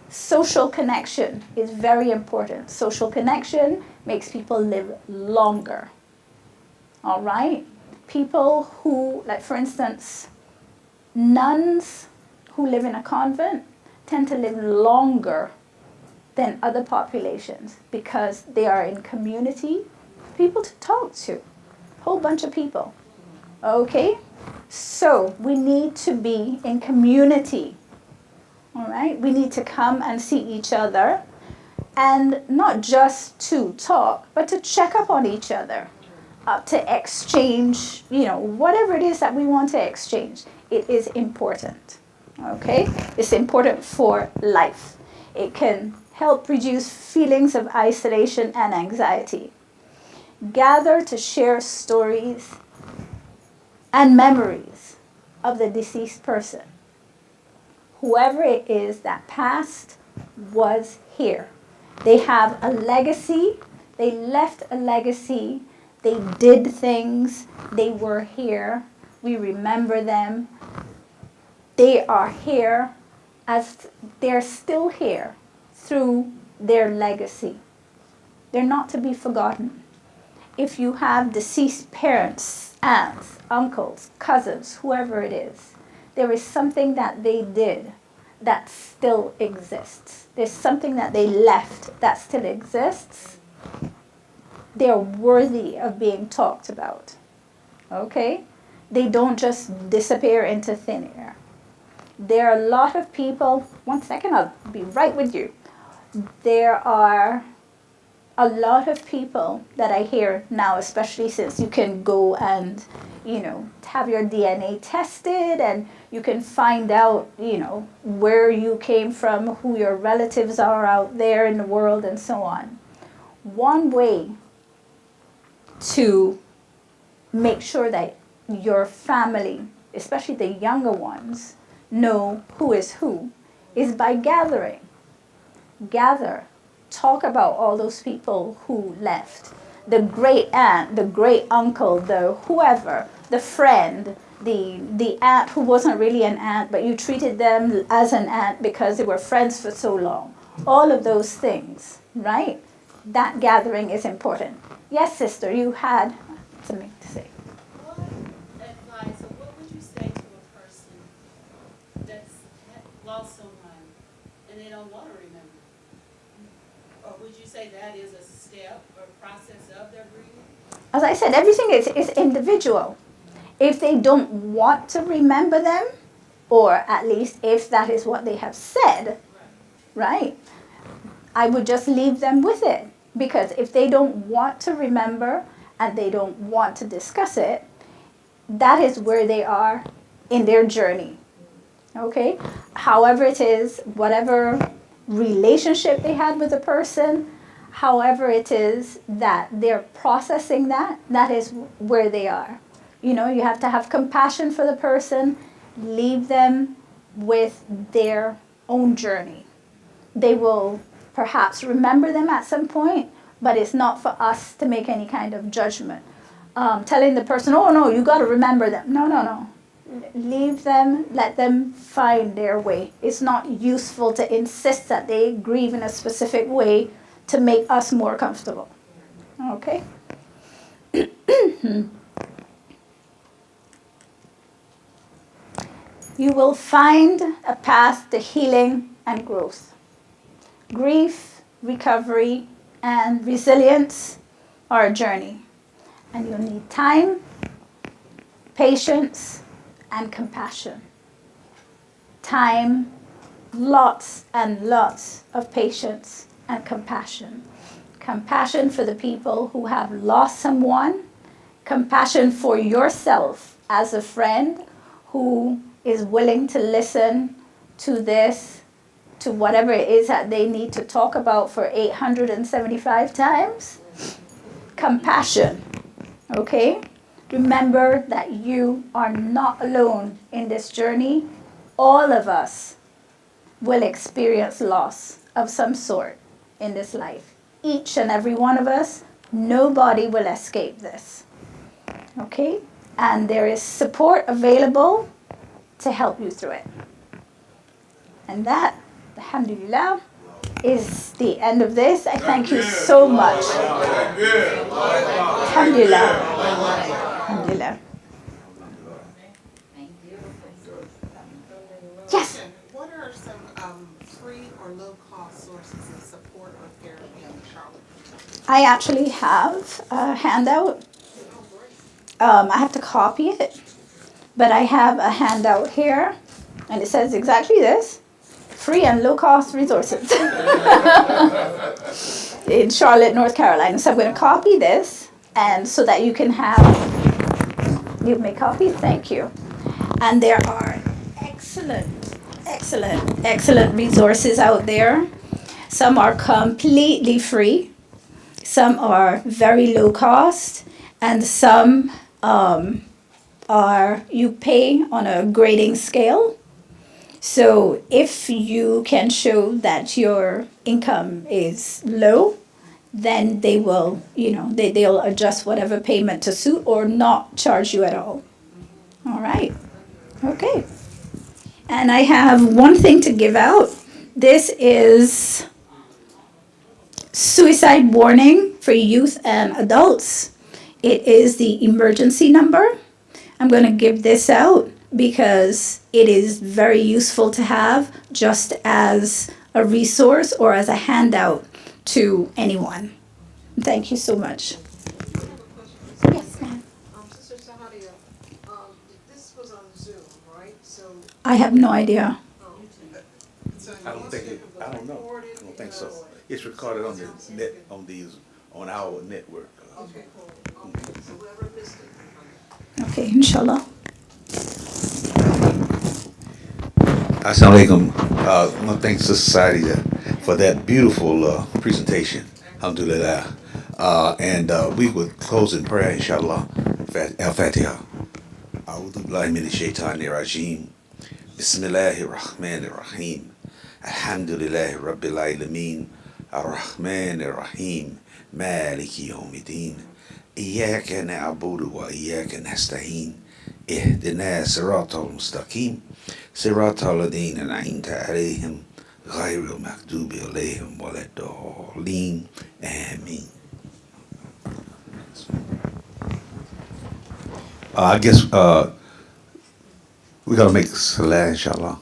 Social connection is very important. Social connection makes people live longer. All right? People who, like for instance, nuns who live in a convent tend to live longer than other populations because they are in community, people to talk to, a whole bunch of people. Okay? So we need to be in community. All right? We need to come and see each other, and not just to talk, but to check up on each other, to exchange, whatever it is that we want to exchange. It is important. Okay? It's important for life. It can help reduce feelings of isolation and anxiety. Gather to share stories and memories of the deceased person. Whoever it is that passed was here. They have a legacy. They left a legacy. They did things. They were here. We remember them. They are here as they're still here through their legacy. They're not to be forgotten. If you have deceased parents, aunts, uncles, cousins, whoever it is, there is something that they did that still exists. There's something that they left that still exists. They're worthy of being talked about. Okay? They don't just disappear into thin air. There are a lot of people, one second, I'll be right with you. There are a lot of people that I hear now, especially since you can go and, have your DNA tested, and you can find out, where you came from, who your relatives are out there in the world, and so on. One way to make sure that your family, especially the younger ones, know who is who is by gathering. Gather. Talk about all those people who left. The great aunt, the great uncle, the whoever, the friend, the aunt who wasn't really an aunt, but you treated them as an aunt because they were friends for so long. All of those things, right? That gathering is important. Yes, sister, you had something to say. What advice, or what would you say to a person that's lost someone and they don't want to remember? Or would you say that is a step or process of their grieving? As I said, everything is individual. If they don't want to remember them, or at least if that is what they have said, right? I would just leave them with it. Because if they don't want to remember and they don't want to discuss it, that is where they are in their journey. Okay? However it is, whatever relationship they had with a person, however it is that they're processing that, that is where they are. You know, you have to have compassion for the person, leave them with their own journey. They will perhaps remember them at some point, but it's not for us to make any kind of judgment. Telling the person, oh no, you got to remember them. No, no, no. Leave them, let them find their way. It's not useful to insist that they grieve in a specific way to make us more comfortable. Okay? You will find a path to healing and growth. Grief, recovery, and resilience are a journey. And you'll need time, patience, and compassion. Time, lots and lots of patience and compassion. Compassion for the people who have lost someone. Compassion for yourself as a friend who is willing to listen to this, to whatever it is that they need to talk about for 875 times. Compassion, okay? Remember that you are not alone in this journey. All of us will experience loss of some sort in this life. Each and every one of us, nobody will escape this. Okay? And there is support available to help you through it. And that, alhamdulillah, is the end of this. I thank you so much. Alhamdulillah. Alhamdulillah. Thank you. Yes. What are some free or low-cost sources of support or therapy in Charlotte? I actually have a handout. I have to copy it, but I have a handout here, and it says exactly this: free and low-cost resources in Charlotte, North Carolina. So I'm going to copy this, and so that you can have, you may copy, thank you. And there are excellent resources out there. Some are completely free, some are very low cost, and some are you pay on a grading scale. So if you can show that your income is low, then they will, they'll adjust whatever payment to suit or not charge you at all. All right. Okay. And I have one thing to give out. This is suicide warning for youth and adults. It is the emergency number. I'm going to give this out because it is very useful to have just as a resource or as a handout to anyone. Thank you so much. Yes, ma'am. Sister Sahadia, this was on Zoom, right? So, I have no idea. I don't know. I don't think so. It's recorded on the net, on our network. okay. So whoever missed it. Okay, inshallah. Assalamu alaikum. I want to thank Society for that beautiful presentation. Alhamdulillah. And we would close in prayer, inshallah. Al-Fatiha. A'udhu billahi minash shaitani rajim. Bismillahir Rahmanir Rahim. Alhamdulillahi Rabbil Alameen. Ar-Rahmanir Rahim. Maliki Yawmiddin. Iyyaka na'budu wa iyyaka nasta'in. Ihdina siratal mustaqim. Siratal ladina an'amta alayhim. Ghayril maghdubi alayhim waladdallin. Ameen. I guess we gotta make salah, inshallah.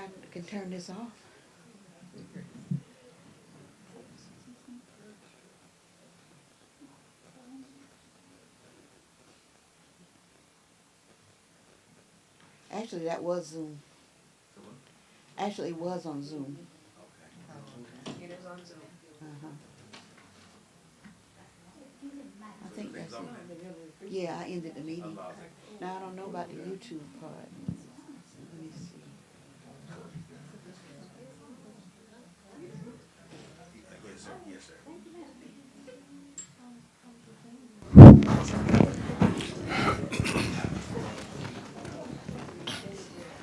I can turn this off. Actually, that was Zoom. Actually, it was on Zoom. It is on Zoom. Uh-huh. I think that's it. Yeah, I ended the meeting. Now, I don't know about the YouTube part. Let me see. Yes, sir. Yes, sir.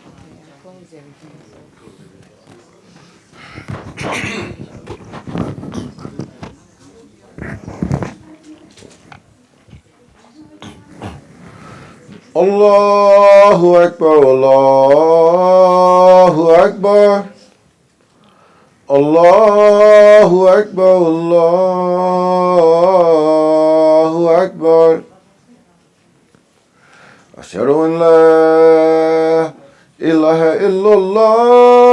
Okay, I closed everything, so. Allahu Akbar, Allahu Akbar, Allahu Akbar, Allahu Akbar. Ashhadu an la ilaha illallah.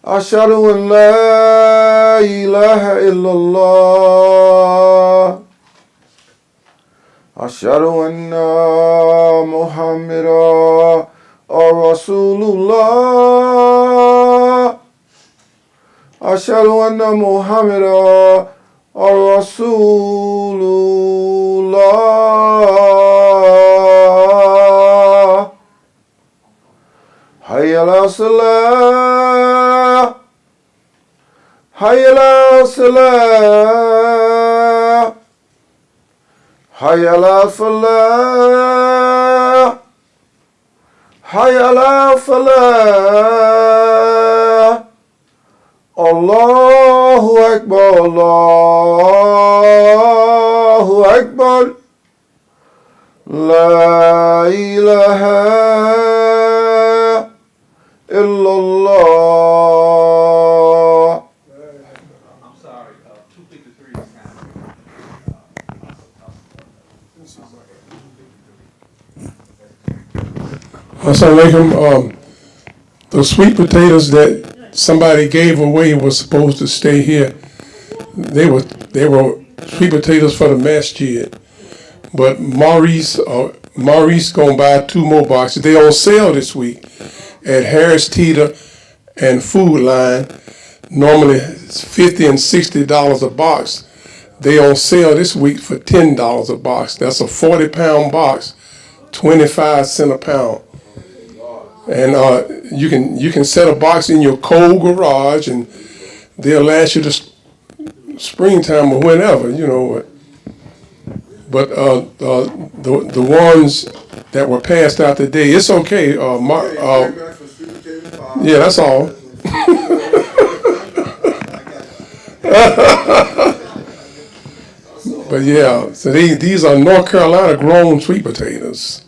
Ashhadu an la ilaha illallah. أشهد أن محمدا رسول الله أشهد أن محمدا رسول الله حي على الصلاة حي على الصلاة حي على الفلاح حي على الفلاح الله أكبر الله أكبر لا إله إلا الله. I'm sorry, 253 is kind Assalamu alaikum. The sweet potatoes that somebody gave away were supposed to stay here. They were sweet potatoes for the masjid. But Maurice gonna buy 2 more boxes. They on sale this week at Harris Teeter and Food Line. Normally it's $50 and $60 a box. They on sale this week for $10 a box. That's a 40-pound box, 25 cents a pound. And you can set a box in your cold garage, and they'll last you to springtime or whenever, you know. But the ones that were passed out today, it's okay. Yeah, that's all. But yeah, so these are North Carolina grown sweet potatoes,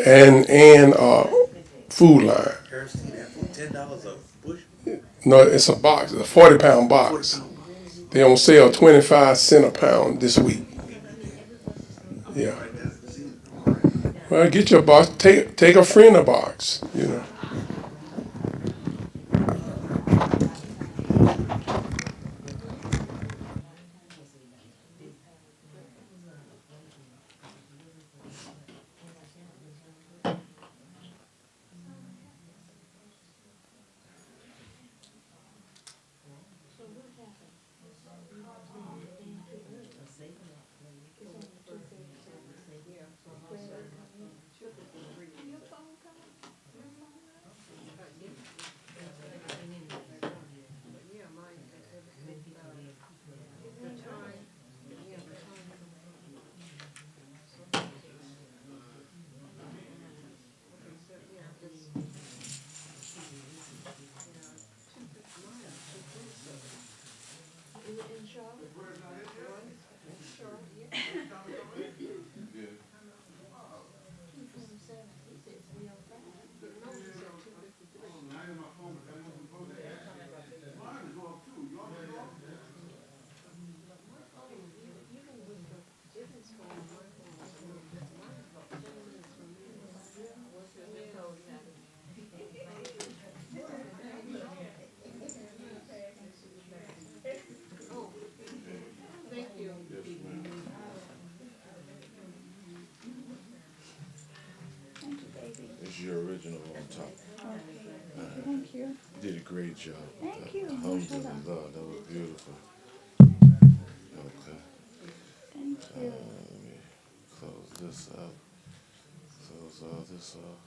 and Food Line. $10 a bush. No, it's a box, a 40-pound box. They on sale 25 cents a pound this week. Yeah. Well, get your box. Take a friend a box. You know. It's your original on top. Okay. Thank you. You did a great job. Thank you. Alhamdulillah, that was beautiful. Okay. Thank you. Let me close this up. Close all this off.